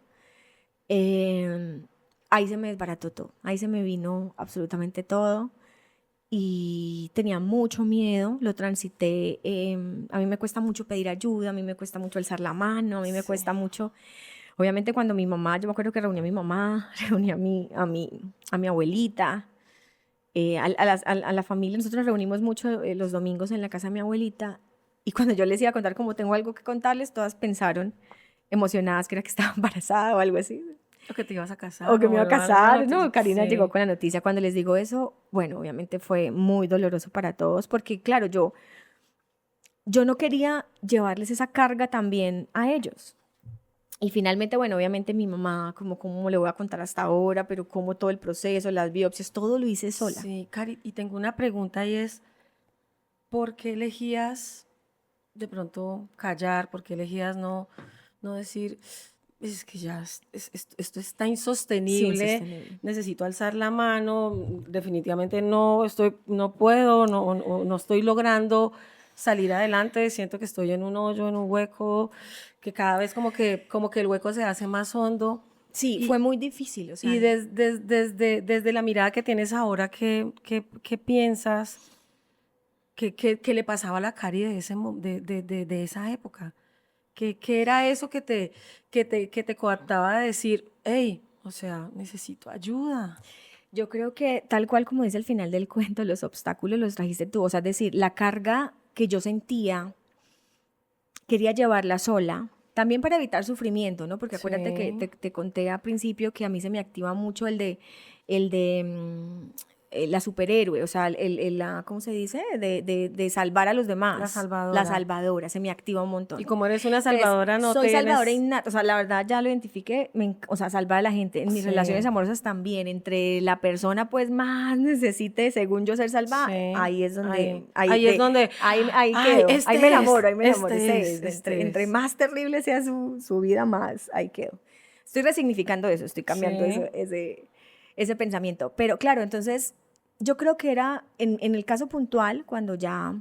eh, ahí se me desbarató todo, ahí se me vino absolutamente todo y tenía mucho miedo, lo transité, a mí me cuesta mucho pedir ayuda, a mí me cuesta mucho alzar la mano, a mí me Sí. cuesta mucho, obviamente cuando mi mamá, yo me acuerdo que reuní a mi mamá, reuní a mi abuelita, a la familia, nosotros nos reunimos mucho los domingos en la casa de mi abuelita y cuando yo les iba a contar como tengo algo que contarles, todas pensaron emocionadas que era que estaba embarazada o algo así. O que te ibas a O casar que o me iba a alguna casar, noticia. no, Karina llegó Sí. con la noticia cuando les digo eso, bueno, obviamente fue muy doloroso para todos porque claro, yo no quería llevarles esa carga también a ellos. Y finalmente, bueno, obviamente mi mamá, como cómo le voy a contar hasta ahora, pero como todo el proceso, las biopsias, todo lo hice sola. Sí, Cari, y tengo una pregunta y es, ¿por qué elegías de pronto callar? ¿Por qué elegías no decir, es que ya esto está Sí, insostenible, insostenible. necesito alzar la mano, definitivamente no puedo, no estoy logrando salir adelante, siento que estoy en un hoyo, en un hueco, que cada vez como que el hueco se hace más hondo? Sí, Y, fue muy difícil, o y sea, desde la mirada que tienes ahora, ¿qué piensas? ¿Qué le pasaba a la Cari de, de esa época? ¿Qué era eso que te coartaba de decir, hey, o sea, necesito ayuda? yo creo que tal cual como dice el final del cuento, los obstáculos los trajiste tú, o sea, es decir, la carga que yo sentía quería llevarla sola, también para evitar sufrimiento, ¿no? Porque acuérdate que Sí, te conté al principio que a mí se me activa mucho el de la superhéroe, o sea, ¿cómo se dice? De salvar a los la demás, la salvadora. salvadora, se me activa un Y montón. como eres una Entonces, salvadora, no soy salvadora tienes... innata, o sea, la verdad ya lo identifiqué, o sea, salvar a la gente. En mis relaciones Sí, amorosas también, entre la persona pues más necesite, según yo, ser salvada, sí, ahí es donde, ahí es donde, ahí ay, quedo, ahí me enamoro, ese es, este entre es. más terrible sea su vida, más ahí quedo. Estoy resignificando eso, estoy cambiando Sí, ese pensamiento. Pero claro, entonces yo creo que era, en el caso puntual, cuando ya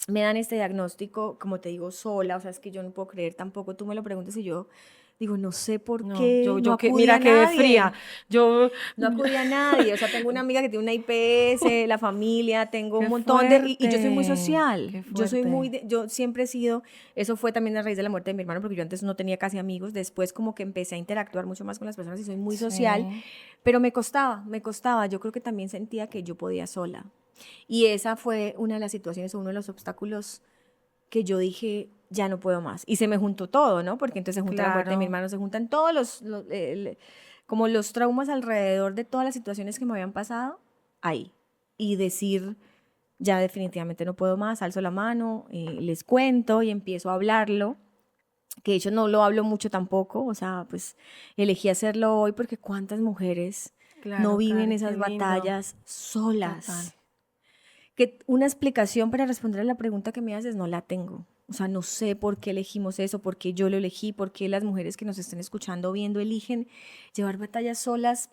me dan este diagnóstico, como te digo, sola, o sea, es que yo no puedo creer tampoco, tú me lo preguntas y yo Digo, no sé por No, qué no acudí mira, a quedé nadie. fría. Yo, No acudí a nadie. O sea, tengo una amiga que tiene una IPS, la familia, tengo un qué montón de... Y yo soy muy fuerte, social. qué Yo soy muy... fuerte. yo siempre he sido... Eso fue también a raíz de la muerte de mi hermano, porque yo antes no tenía casi amigos. Después como que empecé a interactuar mucho más con las personas y soy muy social. Sí, Pero me costaba, me costaba. Yo creo que también sentía que yo podía sola. Y esa fue una de las situaciones, uno de los obstáculos que yo dije, ya no puedo más. Y se me juntó todo, ¿no? Porque entonces se junta la muerte de mi claro. hermano, se juntan todos como los traumas alrededor de todas las situaciones que me habían pasado ahí. Y decir, ya definitivamente no puedo más, alzo la mano, les cuento y empiezo a hablarlo, que de hecho no lo hablo mucho tampoco, o sea, pues elegí hacerlo hoy porque cuántas mujeres no Claro, viven Cari, qué esas lindo. batallas Total. solas, que una explicación para responder a la pregunta que me haces no la tengo. O sea, no sé por qué elegimos eso, por qué yo lo elegí, por qué las mujeres que nos estén escuchando, viendo, eligen llevar batallas solas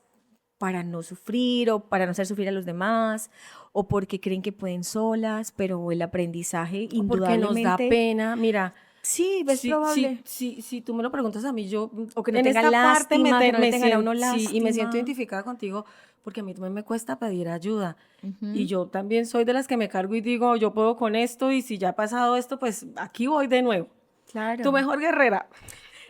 para no sufrir o para no hacer sufrir a los demás o porque creen que pueden solas, pero el aprendizaje O porque nos da indudablemente, pena. Mira, sí, es probable. si tú me lo preguntas a mí, yo O que no en tengan esta parte lástima, que no le me tengan a siento, uno sí, y me siento lástima. identificada contigo, porque a mí también me cuesta pedir ayuda. Y Ujú. yo también soy de las que me cargo y digo, yo puedo con esto, y si ya ha pasado esto, pues aquí voy de nuevo. Tu Claro. mejor guerrera.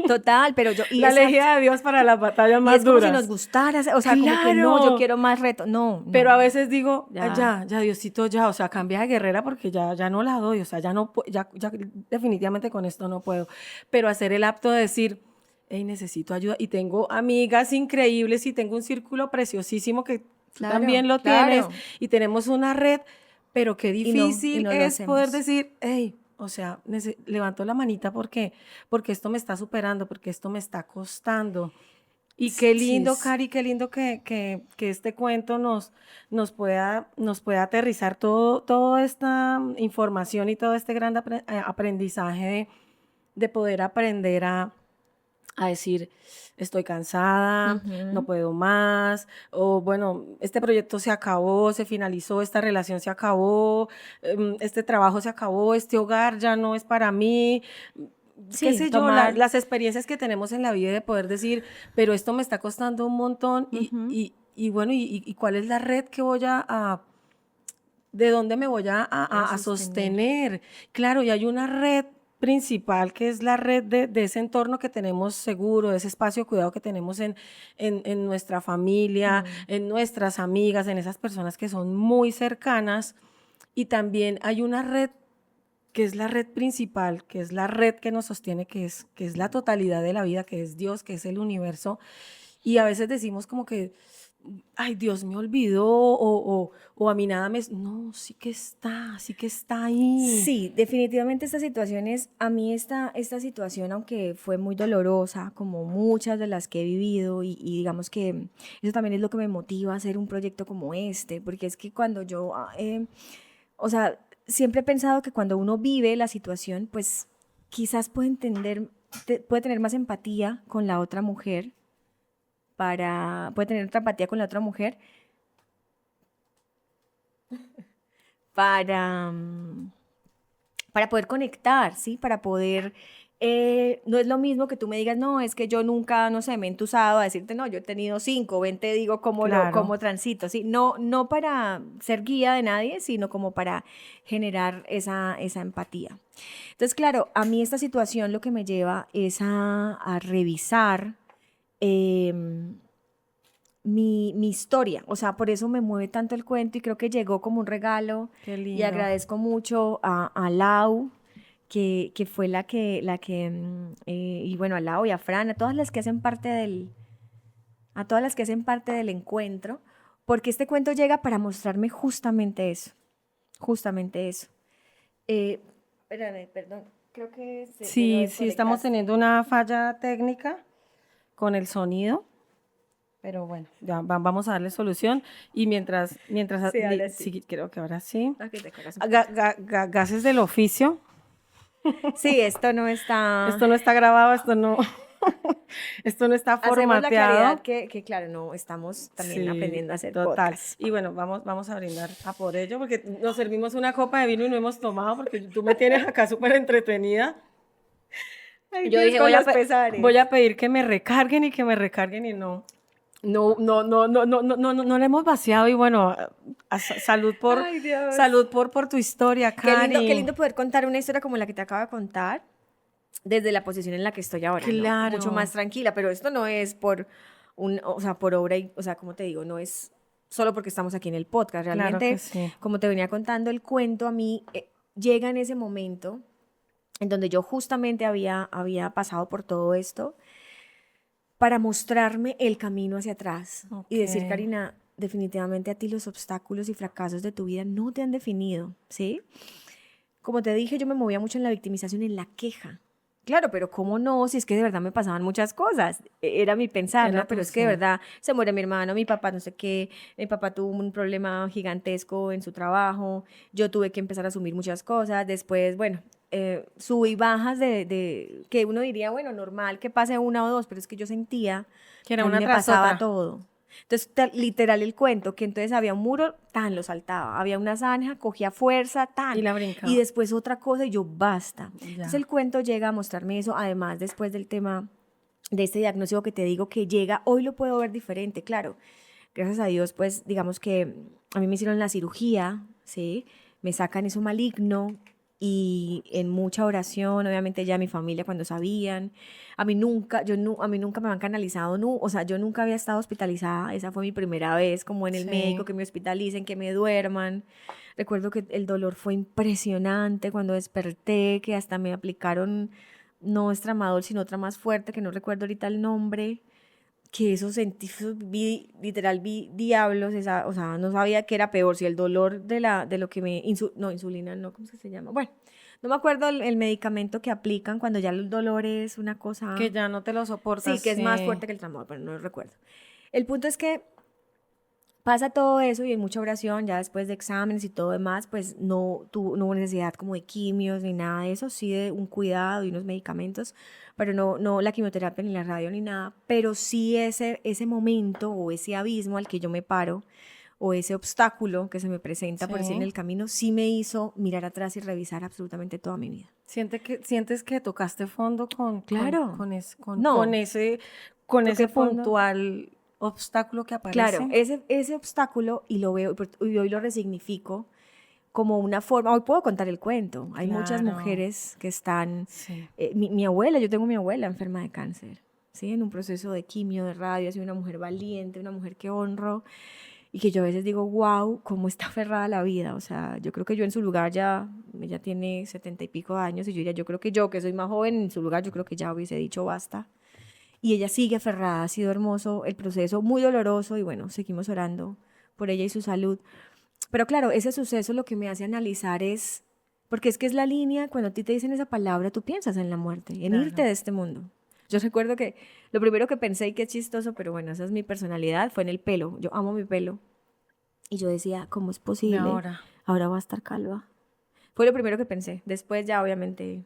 Total, pero yo, y La exacto. elegida de Dios para las batallas Y más es como si nos duras. gustara, o sea, como que no, yo ¡Claro! quiero más reto. No, Pero a no, veces digo, ya. ya, Diosito, ya, o sea, cambia de guerrera porque ya no la doy, o sea, ya no, ya definitivamente con esto no puedo. Pero hacer el acto de decir, hey, necesito ayuda. Y tengo amigas increíbles y tengo un círculo preciosísimo que tú Claro, también lo tienes claro. y tenemos una red, pero qué Y difícil no lo es poder hacemos. decir, hey, o sea, levanto la manita porque esto me está superando, porque esto me está costando. Y qué Sí, lindo, es, Cari, qué lindo que este cuento nos pueda aterrizar toda esta información y todo este gran aprendizaje de poder aprender a decir, estoy cansada, no ujú. puedo más, o bueno, este proyecto se acabó, se finalizó, esta relación se acabó, este trabajo se acabó, este hogar ya no es para mí, qué Sí, sé yo, tomar. las experiencias que tenemos en la vida de poder decir, pero esto me está costando un montón Ujú. y bueno, y cuál es la red que voy de dónde me voy A a sostener. sostener. Claro, y hay una red principal que es la red de ese entorno que tenemos seguro, de ese espacio de cuidado que tenemos en nuestra familia, Mm. en nuestras amigas, en esas personas que son muy cercanas. Y también hay una red que es la red principal, que es la red que nos sostiene, que es la totalidad de la vida, que es Dios, que es el universo. Y a veces decimos como que, ay, Dios me olvidó o a mí nada me... No, sí que está ahí. Sí, definitivamente estas situaciones, a mí esta situación, aunque fue muy dolorosa, como muchas de las que he vivido, y digamos que eso también es lo que me motiva a hacer un proyecto como este, porque es que cuando yo, o sea, siempre he pensado que cuando uno vive la situación, pues quizás puede entender, puede tener más empatía con la otra mujer, puede tener otra empatía con la otra mujer para, para poder conectar, ¿sí? Para poder, no es lo mismo que tú me digas, no, es que yo nunca, no sé, me he entusado a decirte, no, yo he tenido 5, ven, te digo Claro. cómo transito, ¿sí? No, no para ser guía de nadie, sino como para generar esa empatía. Entonces, claro, a mí esta situación lo que me lleva es a revisar em, mi historia. O sea, por eso me mueve tanto el cuento y creo que llegó como un regalo Qué y lindo. agradezco mucho a Lau, que fue y bueno, a Lau y a Fran, a todas las que hacen parte a todas las que hacen parte del encuentro, porque este cuento llega para mostrarme justamente eso. Espérame, perdón, creo que se lo Sí, sí, estamos desconectaste. teniendo una falla técnica con el sonido, pero bueno, ya vamos a darle solución. Y Sí, ahora sí. sí, creo que ahora sí. Ok, te corras un poquito. Gases del oficio. Sí, esto no está. Esto no está grabado, esto no, esto no está Hacemos la claridad formateado. claro, no, estamos también Sí, aprendiendo a hacer total. podcast. Y bueno, vamos a brindar a por ello, porque nos servimos una copa de vino y no hemos tomado, porque tú me tienes acá súper entretenida. Ay, Yo Dios, dije, con los pesares. voy a pedir que me recarguen y no. No le hemos vaciado y bueno, salud Ay, Dios. por tu historia, Cari. Qué lindo poder contar una historia como la que te acabo de contar desde la posición en la que estoy ahora, ¿no? Claro. Mucho más tranquila, pero esto no es por o sea, por obra y, o sea, como te digo, no es solo porque estamos aquí en el podcast, Claro realmente, que sí. como te venía contando el cuento, a mí llega en ese momento en donde yo justamente había pasado por todo esto para mostrarme el camino hacia atrás y decir, Ok. Karina, definitivamente a ti los obstáculos y fracasos de tu vida no te han definido, ¿sí? Como te dije, yo me movía mucho en la victimización, en la queja. Claro, pero ¿cómo no? Si es que de verdad me pasaban muchas cosas. Era mi pensar, Era ¿no? Pero tú, es que de sí. verdad se muere mi hermano, mi papá no sé qué, mi papá tuvo un problema gigantesco en su trabajo, yo tuve que empezar a asumir muchas cosas, después, bueno, sub y bajas que uno diría, bueno, normal que pase una o dos, pero es que yo sentía Que que era a mí una me tras pasaba otra. todo. Entonces, literal el cuento, que entonces había un muro, tan lo saltaba, había una zanja, cogía fuerza, tan, Y la y brincaba. después otra cosa y yo basta. Ya. Entonces el cuento llega a mostrarme eso, además después del tema de este diagnóstico que te digo que llega, hoy lo puedo ver diferente, claro. Gracias a Dios, pues digamos que a mí me hicieron la cirugía, ¿sí? Me sacan eso maligno y en mucha oración, obviamente ya mi familia cuando sabían, a mí nunca, a mí nunca me han canalizado, o sea, yo nunca había estado hospitalizada, esa fue mi primera vez como en el médico, Sí. que me hospitalicen, que me duerman. Recuerdo que el dolor fue impresionante cuando desperté, que hasta me aplicaron no estramadol, sino otra más fuerte, que no recuerdo ahorita el nombre, que eso sentí, literal vi diablos, o sea, no sabía qué era peor, si el dolor de lo que no, insulina, no, ¿cómo es que se llama? Bueno, no me acuerdo el medicamento que aplican cuando ya el dolor es una Que cosa, ya no te lo soportas. sí, que es más Sí. fuerte que el tramadol, pero no lo recuerdo. El punto es que pasa todo eso y en mucha oración, ya después de exámenes y todo demás, pues no hubo necesidad como de quimios ni nada de eso, sí de un cuidado y unos medicamentos, pero no la quimioterapia ni la radio ni nada, pero sí ese momento o ese abismo al que yo me paro o ese obstáculo que se me presenta por decir en Sí. el camino, sí me hizo mirar atrás y revisar absolutamente toda mi vida. Sientes que tocaste fondo Claro, con no, toqué ese fondo. puntual obstáculo que Claro, aparece. ese obstáculo y lo veo y hoy lo resignifico como una forma, hoy puedo contar el cuento, hay muchas Claro. mujeres que están, Sí. mi abuela, yo tengo mi abuela enferma de cáncer, ¿sí? En un proceso de quimio, de radio, ha sido una mujer valiente, una mujer que honro y que yo a veces digo, wow, cómo está aferrada a la vida, o sea, yo creo que yo en su lugar ya, ella tiene 70 y pico de años y yo diría, yo creo que yo, que soy más joven, en su lugar yo creo que ya hubiese dicho basta. Y ella sigue aferrada, ha sido hermoso el proceso, muy doloroso y bueno, seguimos orando por ella y su salud. Pero claro, ese suceso lo que me hace analizar es, porque es que es la línea, cuando a ti te dicen esa palabra, tú piensas en la muerte, en irte Claro. de este mundo. Yo recuerdo que lo primero que pensé, y que es chistoso, pero bueno, esa es mi personalidad, fue en el pelo. Yo amo mi pelo. Y yo decía, ¿cómo es De posible? ahora. Ahora voy a estar calva. Fue lo primero que pensé. Después ya obviamente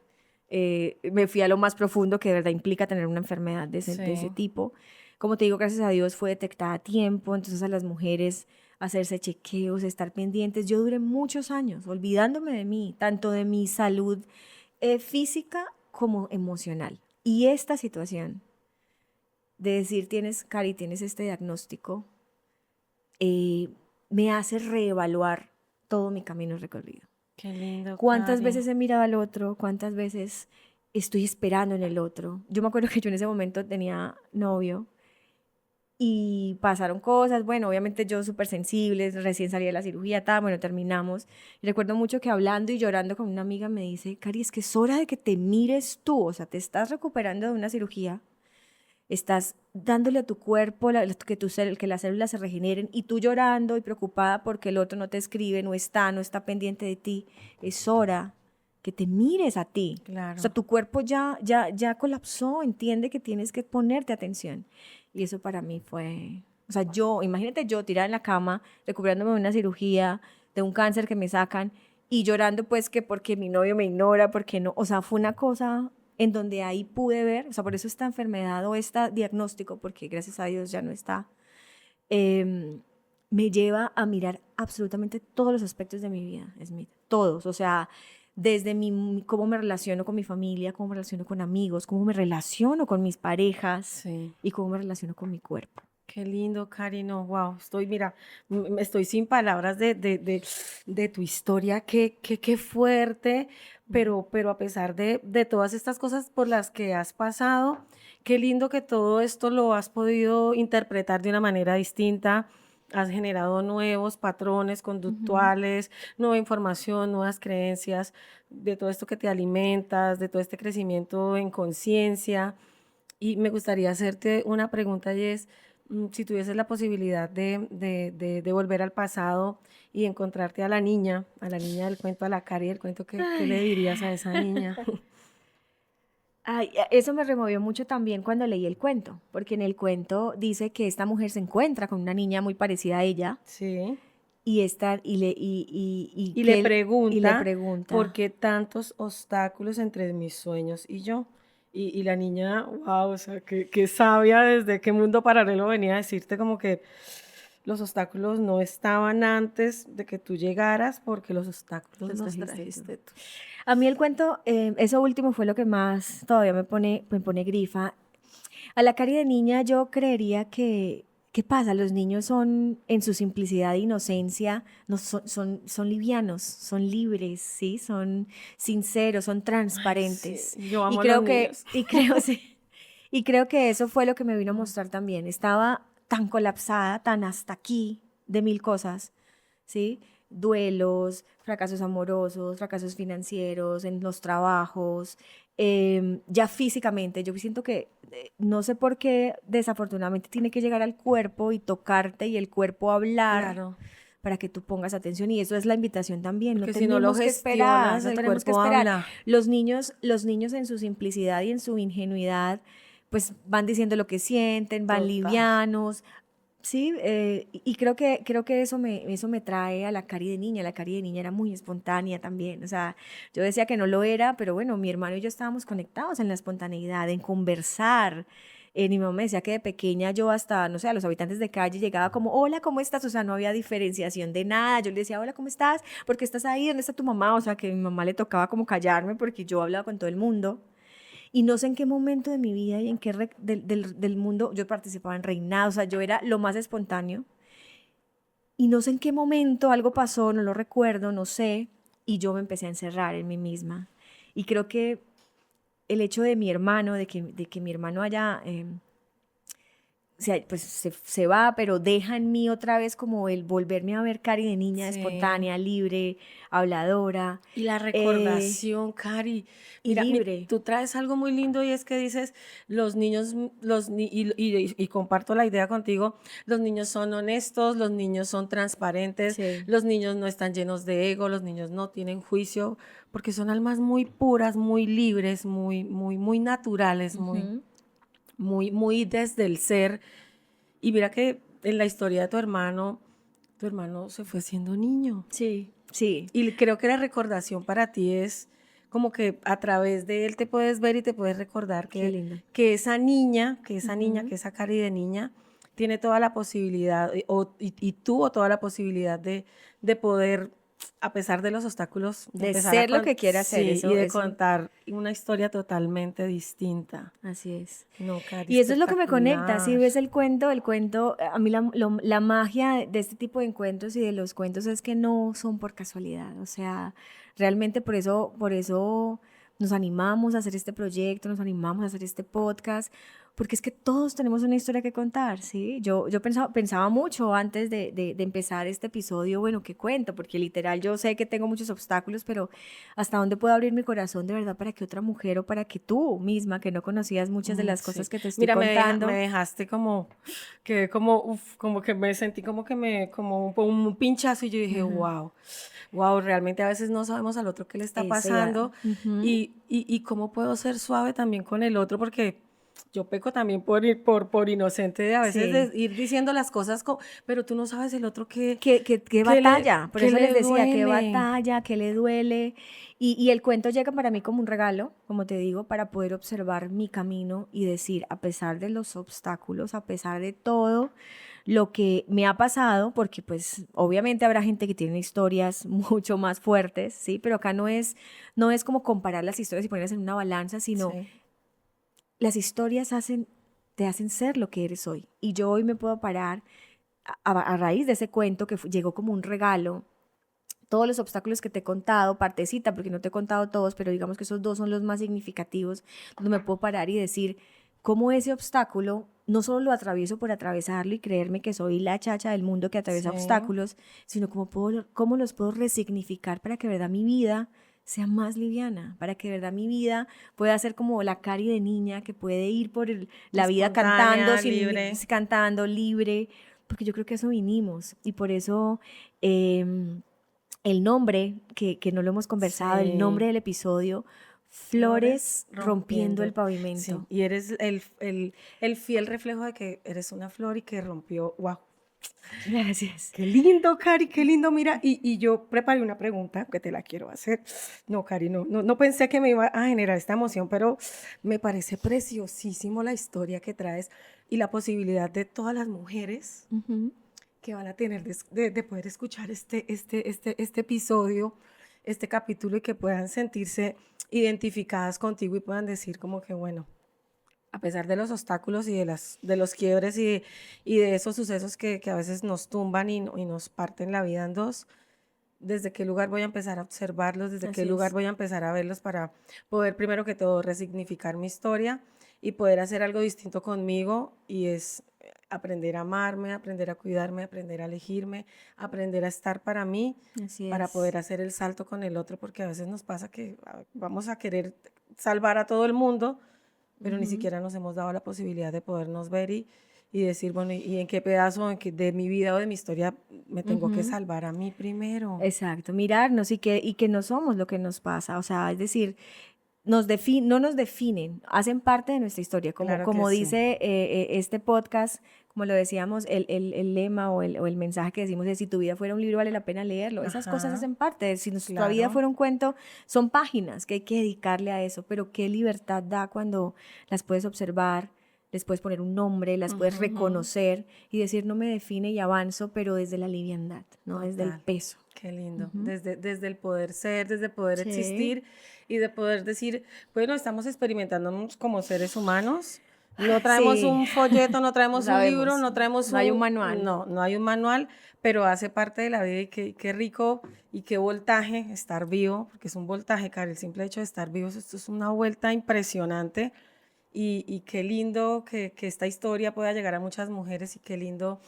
me fui a lo más profundo que de verdad implica tener una enfermedad de ese Sí. tipo. Como te digo, gracias a Dios fue detectada a tiempo, entonces a las mujeres hacerse chequeos, estar pendientes. Yo duré muchos años olvidándome de mí, tanto de mi salud física como emocional. Y esta situación de decir, Cari, tienes este diagnóstico, eh, me hace reevaluar todo mi camino recorrido. Qué lindo, ¿Cuántas Cari. veces he mirado al otro? ¿Cuántas veces estoy esperando en el otro? Yo me acuerdo que yo en ese momento tenía novio y pasaron cosas, bueno, obviamente yo súper sensible, recién salí de la cirugía, bueno, terminamos. Y recuerdo mucho que hablando y llorando con una amiga me dice, Cari, es que es hora de que te mires tú, o sea, te estás recuperando de una cirugía, estás dándole a tu cuerpo que las células se regeneren y tú llorando y preocupada porque el otro no te escribe, no está pendiente de ti. Es hora que te mires a ti. O sea, Claro. tu cuerpo ya colapsó, entiende que tienes que ponerte atención. Y eso para mí fue, o sea, imagínate yo tirada en la cama, recuperándome de una cirugía, de un cáncer que me sacan y llorando pues que porque mi novio me ignora, porque no, o sea, fue una cosa en donde ahí pude ver, o sea, por eso esta enfermedad o este diagnóstico, porque gracias a Dios ya no está, me lleva a mirar absolutamente todos los aspectos de mi vida, Smith, todos, o sea, desde cómo me relaciono con mi familia, cómo me relaciono con amigos, cómo me relaciono con mis parejas Sí. y cómo me relaciono con mi cuerpo. Qué lindo, Cari, no, wow, mira, estoy sin palabras de tu historia, qué fuerte, pero a pesar de todas estas cosas por las que has pasado, qué lindo que todo esto lo has podido interpretar de una manera distinta, has generado nuevos patrones conductuales, nueva información, nuevas creencias, de todo esto que te alimentas, de todo este crecimiento en conciencia. Y me gustaría hacerte una pregunta y es, si tuvieses la posibilidad de volver al pasado y encontrarte a la niña del cuento, a la Cari del cuento, ¿qué le dirías a esa niña? Ay, eso me removió mucho también cuando leí el cuento, porque en el cuento dice que esta mujer se encuentra con una niña muy parecida a ella Sí. y esta Y que le y le pregunta, ¿por pregunta. qué tantos obstáculos entre mis sueños y yo? Y la niña, wow, o sea, qué sabia, desde qué mundo paralelo venía a decirte como que los obstáculos no estaban antes de que tú llegaras, porque los obstáculos los trajiste tú. A mí el cuento, eso último fue lo que más todavía me pone grifa. A la Cari de niña yo creería que, ¿qué pasa? Los niños son, en su simplicidad e inocencia, no, son livianos, son libres, ¿sí? Son sinceros, son Ay, sí, transparentes. yo Y amo a los creo que, niños. y creo, sí, y creo que eso fue lo que me vino a mostrar también. Estaba tan colapsada, tan hasta aquí de mil cosas, ¿sí? Duelos, fracasos amorosos, fracasos financieros, en los trabajos, ya físicamente. Yo siento que no sé por qué desafortunadamente tiene que llegar al cuerpo y tocarte y el cuerpo hablar Claro, para que tú pongas atención. Y eso es la invitación también. No porque si no lo tenemos que esperar, gestionas, no el tenemos que cuerpo esperar. habla. Los niños en su simplicidad y en su ingenuidad, pues van diciendo lo que sienten, van Total. livianos. Sí, y creo que eso me trae a la Cari de niña. La Cari de niña era muy espontánea también. O sea, yo decía que no lo era, pero bueno, mi hermano y yo estábamos conectados en la espontaneidad, en conversar. Mi mamá me decía que de pequeña yo hasta, no sé, a los habitantes de calle llegaba como, hola, ¿cómo estás? O sea, no había diferenciación de nada. Yo le decía, hola, ¿cómo estás? ¿Por qué estás ahí? ¿Dónde está tu mamá? O sea, que a mi mamá le tocaba como callarme porque yo hablaba con todo el mundo. Y no sé en qué momento de mi vida y en qué del mundo yo participaba en reinados, o sea, yo era lo más espontáneo. Y no sé en qué momento algo pasó, no lo recuerdo, no sé, y yo me empecé a encerrar en mí misma. Y creo que el hecho de mi hermano, de que mi hermano haya o sea, pues se va, pero deja en mí otra vez como el volverme a ver Cari de niña Sí. espontánea, libre, habladora Y la eh, recordación, Cari. y Mira, libre. tú traes algo muy lindo y es que dices, los niños, y comparto la idea contigo, los niños son honestos, los niños son transparentes, Sí. los niños no están llenos de ego, los niños no tienen juicio, porque son almas muy puras, muy libres, muy naturales, Ujú. muy desde el ser. Y mira que en la historia de tu hermano se fue siendo niño. Sí, sí, Y creo que la recordación para ti es como que a través de él te puedes ver y te puedes recordar qué lindo. que esa niña, Ujú. que esa Cari de niña, tiene toda la posibilidad, y tuvo toda la posibilidad de poder, a pesar de los obstáculos, De empezar a ser lo que quiera hacer, sí, y de eso, contar una historia totalmente distinta. así es. No, Cari, Y eso es lo que me conecta, si espectacular. ves el cuento, a mí la magia de este tipo de encuentros y de los cuentos es que no son por casualidad, o sea, realmente por eso nos animamos a hacer este proyecto, nos animamos a hacer este podcast, porque es que todos tenemos una historia que contar, ¿sí? Yo pensaba mucho antes de empezar este episodio, bueno, ¿qué cuento? Porque literal yo sé que tengo muchos obstáculos, pero ¿hasta dónde puedo abrir mi corazón de verdad para que otra mujer o para que tú misma, que no conocías muchas de las Sí. cosas que te estoy Mira, me contando? dejaste como, que como, uf, como que me sentí como que como un pinchazo y yo dije, Ajá. wow, wow, realmente a veces no sabemos al otro qué le está Eso ya. pasando Ujú. y cómo puedo ser suave también con el otro porque yo peco también por inocente de a veces de Sí. ir diciendo las cosas, pero tú no sabes el otro Qué batalla, por qué eso les le decía, qué duele. batalla, qué le duele. Y el cuento llega para mí como un regalo, como te digo, para poder observar mi camino y decir, a pesar de los obstáculos, a pesar de todo, lo que me ha pasado, porque pues obviamente habrá gente que tiene historias mucho más fuertes, ¿sí? Pero acá no es como comparar las historias y ponerlas en una balanza, sino Sí. las historias te hacen ser lo que eres hoy. Y yo hoy me puedo parar a raíz de ese cuento que llegó como un regalo, todos los obstáculos que te he contado, partecita, porque no te he contado todos, pero digamos que esos dos son los más significativos, donde me puedo parar y decir cómo ese obstáculo no solo lo atravieso por atravesarlo y creerme que soy la chacha del mundo que atraviesa Sí. obstáculos, sino cómo los puedo resignificar para que de verdad mi vida sea más liviana, para que de verdad mi vida pueda ser como la Cari de niña que puede ir por la vida cantando, Espontánea, libre. cantando libre, porque yo creo que a eso vinimos y por eso el nombre, que no lo hemos conversado, el Sí. nombre del episodio, Flores Flores rompiendo el Sí, pavimento. y eres el fiel reflejo de que eres una flor y que rompió. ¡Wow! Gracias. Qué lindo, Cari, qué lindo. Mira, y yo preparé una pregunta que te la quiero hacer. No, Cari, no pensé que me iba a generar esta emoción, pero me parece preciosísimo la historia que traes y la posibilidad de todas las mujeres Ujú. que van a tener de poder escuchar este episodio, este capítulo y que puedan sentirse identificadas contigo y puedan decir como que, bueno, a pesar de los obstáculos y de los quiebres y de esos sucesos que a veces nos tumban y nos parten la vida en dos, desde qué lugar voy a empezar a observarlos, desde qué Así lugar es. voy a empezar a verlos para poder primero que todo resignificar mi historia y poder hacer algo distinto conmigo y es aprender a amarme, aprender a cuidarme, aprender a elegirme, aprender a estar para mí, Así para es. poder hacer el salto con el otro, porque a veces nos pasa que vamos a querer salvar a todo el mundo, pero ni Ujú. siquiera nos hemos dado la posibilidad de podernos ver y decir, bueno, ¿y en qué pedazo de mi vida o de mi historia me tengo que Ujú. salvar a mí primero? Exacto, mirarnos y que no somos lo que nos pasa. O sea, es decir, no nos definen, hacen parte de nuestra historia. Como, Claro que como sí. dice este podcast, como lo decíamos, el lema o el mensaje que decimos es: si tu vida fuera un libro, vale la pena leerlo. Esas cosas Ajá, hacen parte. Si nuestra vida claro. fuera un cuento, son páginas que hay que dedicarle a eso. Pero qué libertad da cuando las puedes observar, les puedes poner un nombre, las Ujú, puedes ujú. reconocer y decir: no me define y avanzo, pero desde la liviandad, no desde el Total. peso. Qué lindo. Ujú. Desde el poder ser, desde poder Sí. existir y de poder decir, bueno, estamos experimentándonos como seres humanos. No traemos Sí, un folleto, no lo traemos un libro, sabemos. no traemos No hay un un... manual. No hay un manual, pero hace parte de la vida y qué rico y qué voltaje estar vivo, porque es un voltaje, Cari, el simple hecho de estar vivos, esto es una vuelta impresionante y qué lindo que esta historia pueda llegar a muchas mujeres y qué lindo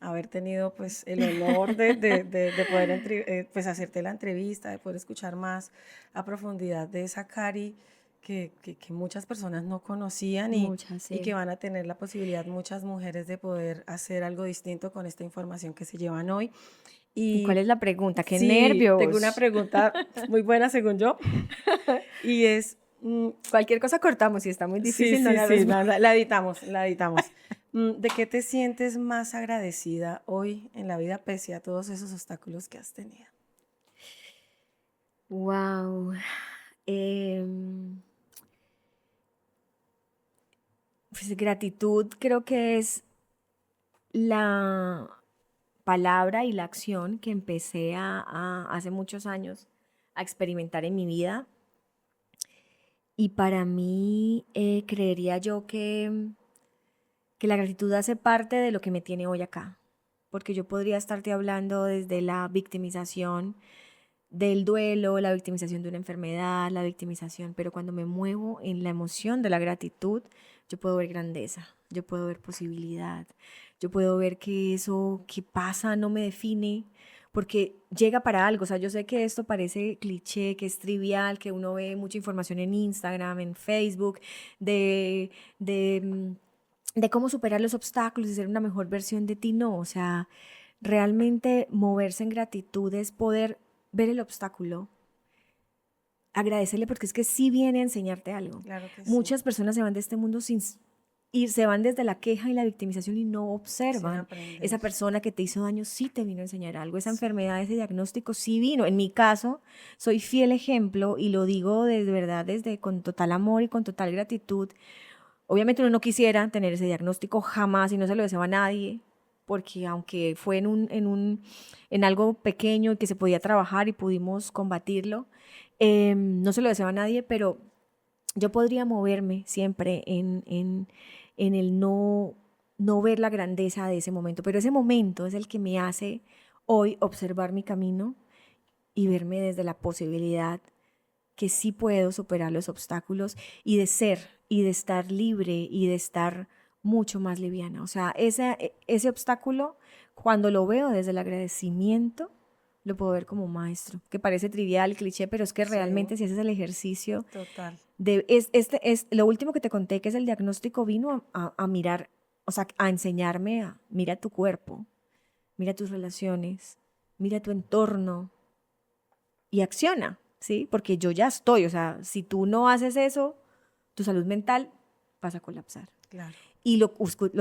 haber tenido pues el honor de poder pues hacerte la entrevista, de poder escuchar más a profundidad de esa Cari que muchas personas no conocían Muchas, y que sí. van a tener la posibilidad muchas mujeres de poder hacer algo distinto con esta información que se llevan hoy. ¿Y cuál Y es la pregunta? ¡Qué sí, tengo una nervios! pregunta muy buena según yo y es, Cualquier cosa cortamos, si está muy sí, difícil no sí, la sí, respondo. la editamos, la editamos. ¿De qué te sientes más agradecida hoy en la vida pese a todos esos obstáculos que has tenido? Wow. Pues gratitud creo que es la palabra y la acción que empecé hace muchos años a experimentar en mi vida. Y para mí, creería yo que la gratitud hace parte de lo que me tiene hoy acá. Porque yo podría estarte hablando desde la victimización del duelo, la victimización de una enfermedad, la victimización, pero cuando me muevo en la emoción de la gratitud, yo puedo ver grandeza, yo puedo ver posibilidad, yo puedo ver que eso que pasa no me define, porque llega para algo. O sea, yo sé que esto parece cliché, que es trivial, que uno ve mucha información en Instagram, en Facebook, de, de, de cómo superar los obstáculos y ser una mejor versión de ti. No, o sea, realmente moverse en gratitud es poder ver el obstáculo, agradecerle, porque es que sí viene a enseñarte algo. Claro que sí, Muchas personas se van de este mundo y se van desde la queja y la victimización y no sin observan. aprender. Esa persona que te hizo daño sí te vino a enseñar algo, esa Sí. enfermedad, ese diagnóstico sí vino. En mi caso, soy fiel ejemplo y lo digo de verdad desde con total amor y con total gratitud. Obviamente uno no quisiera tener ese diagnóstico jamás y no se lo deseo a nadie, porque aunque fue en algo pequeño y que se podía trabajar y pudimos combatirlo, no se lo deseo a nadie, pero yo podría moverme siempre en el no ver la grandeza de ese momento, pero ese momento es el que me hace hoy observar mi camino y verme desde la posibilidad que sí puedo superar los obstáculos y de ser y de estar libre y de estar mucho más liviana. O sea, ese obstáculo, cuando lo veo desde el agradecimiento, lo puedo ver como maestro, que parece trivial, cliché, pero es que realmente si haces el ejercicio, total. Lo último que te conté, que es el diagnóstico, vino a mirar, o sea, a enseñarme mira tu cuerpo, mira tus relaciones, mira tu entorno y acciona, ¿sí? Porque yo ya estoy, o sea, si tú no haces eso, tu salud mental vas a colapsar. Claro. Y lo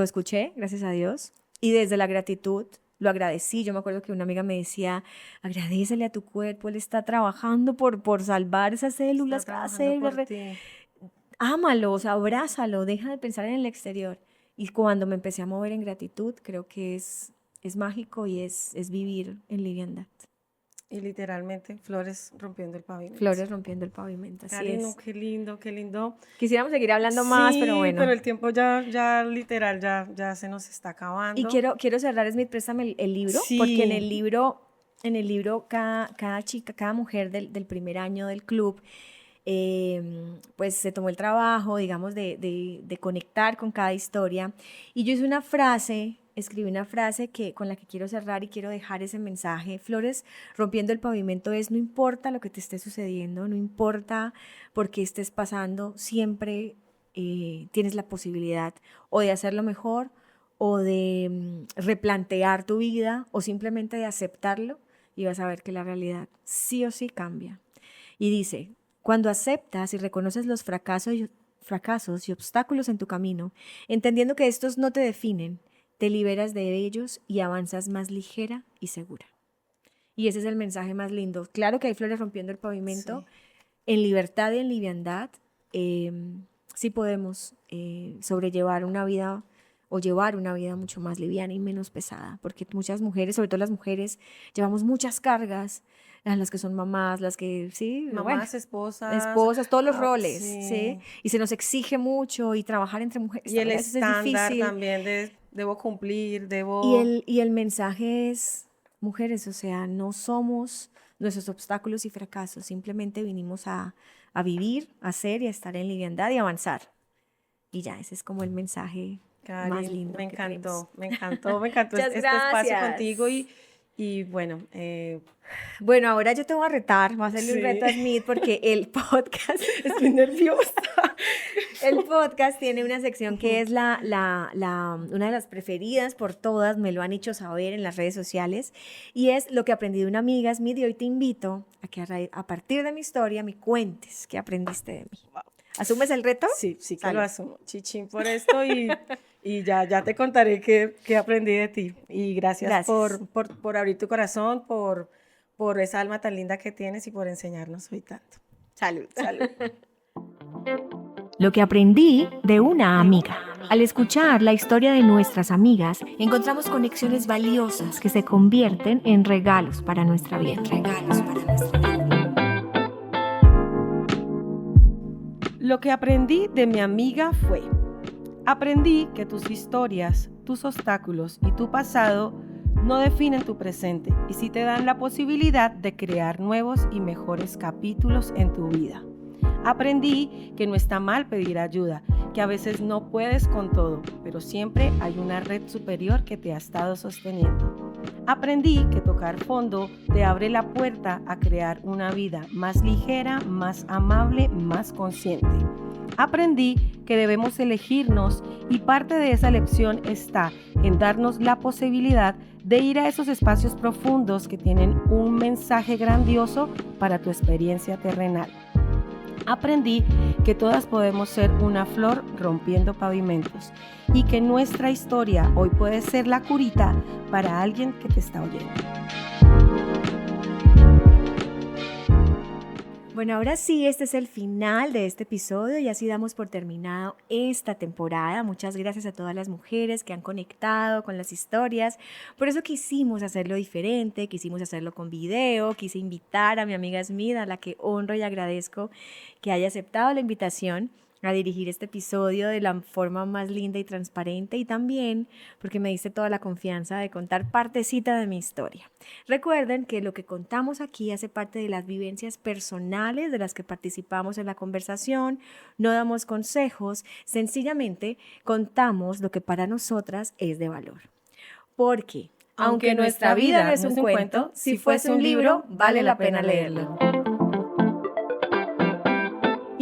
escuché, gracias a Dios, y desde la gratitud lo agradecí. Yo me acuerdo que una amiga me decía, agradécele a tu cuerpo, él está trabajando por salvar esas células, cada célula. Ámalo, o sea, abrázalo, deja de pensar en el exterior. Y cuando me empecé a mover en gratitud, creo que es mágico y es vivir en liviandad. Y literalmente, flores rompiendo el pavimento. Flores rompiendo el pavimento, así Karina, es. qué lindo, qué lindo. Quisiéramos seguir hablando más, pero bueno. Pero el tiempo ya literal, ya se nos está acabando. Y quiero cerrar, Smith, préstame el libro, Sí. porque en el libro cada chica, cada mujer del primer año del club, pues se tomó el trabajo, digamos, de conectar con cada historia. Y yo escribí una frase con la que quiero cerrar y quiero dejar ese mensaje. Flores rompiendo el pavimento no importa lo que te esté sucediendo, no importa por qué estés pasando, siempre tienes la posibilidad o de hacerlo mejor o de replantear tu vida o simplemente de aceptarlo y vas a ver que la realidad sí o sí cambia. Y dice, cuando aceptas y reconoces los fracasos y obstáculos en tu camino, entendiendo que estos no te definen, te liberas de ellos y avanzas más ligera y segura. Y ese es el mensaje más lindo. Claro que hay flores rompiendo el pavimento. Sí. En libertad y en liviandad, sí podemos sobrellevar una vida o llevar una vida mucho más liviana y menos pesada, porque muchas mujeres, sobre todo las mujeres, llevamos muchas cargas, las que son mamás, las que, sí, mamás, bueno, esposas, todos los roles, sí. Y se nos exige mucho y trabajar entre mujeres y el estándar también debo cumplir, y el mensaje es, mujeres, o sea, no somos nuestros obstáculos y fracasos, simplemente vinimos a vivir, a ser y a estar en liviandad y avanzar. Y ya, ese es como el mensaje Karin, más lindo. Me encantó este espacio contigo y bueno. Bueno, ahora yo te voy a retar, voy a hacerle un reto a Smith porque el podcast, estoy nerviosa. El podcast tiene una sección que es una de las preferidas por todas, me lo han hecho saber en las redes sociales, y es lo que aprendí de una amiga, Smith, y hoy te invito a que a partir de mi historia me cuentes qué aprendiste de mí. Wow. ¿Asumes el reto? Sí, que lo asumo. Chichín por esto y ya te contaré qué aprendí de ti. Y gracias. Por abrir tu corazón, por esa alma tan linda que tienes y por enseñarnos hoy tanto. Salud. Lo que aprendí de una amiga. Al escuchar la historia de nuestras amigas, encontramos conexiones valiosas que se convierten en regalos para nuestra vida. Lo que aprendí de mi amiga fue: aprendí que tus historias, tus obstáculos y tu pasado no definen tu presente y sí te dan la posibilidad de crear nuevos y mejores capítulos en tu vida. Aprendí que no está mal pedir ayuda, que a veces no puedes con todo, pero siempre hay una red superior que te ha estado sosteniendo. Aprendí que tocar fondo te abre la puerta a crear una vida más ligera, más amable, más consciente. Aprendí que debemos elegirnos y parte de esa elección está en darnos la posibilidad de ir a esos espacios profundos que tienen un mensaje grandioso para tu experiencia terrenal. Aprendí que todas podemos ser una flor rompiendo pavimentos y que nuestra historia hoy puede ser la curita para alguien que te está oyendo. Bueno, ahora sí, este es el final de este episodio y así damos por terminado esta temporada. Muchas gracias a todas las mujeres que han conectado con las historias. Por eso quisimos hacerlo diferente, quisimos hacerlo con video, quise invitar a mi amiga Smith, a la que honro y agradezco que haya aceptado la invitación a dirigir este episodio de la forma más linda y transparente, y también porque me diste toda la confianza de contar partecita de mi historia. Recuerden que lo que contamos aquí hace parte de las vivencias personales de las que participamos en la conversación, no damos consejos, sencillamente contamos lo que para nosotras es de valor. Porque aunque nuestra vida no es un cuento, si fuese un libro, vale la pena leerlo.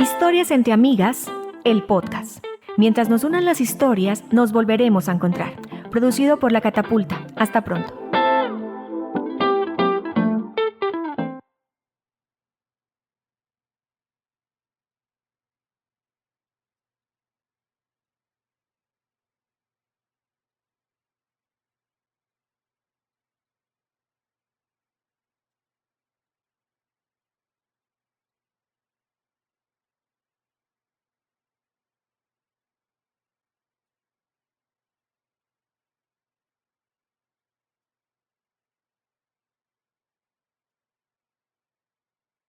Historias entre amigas, el podcast. Mientras nos unan las historias, nos volveremos a encontrar. Producido por La Catapulta. Hasta pronto.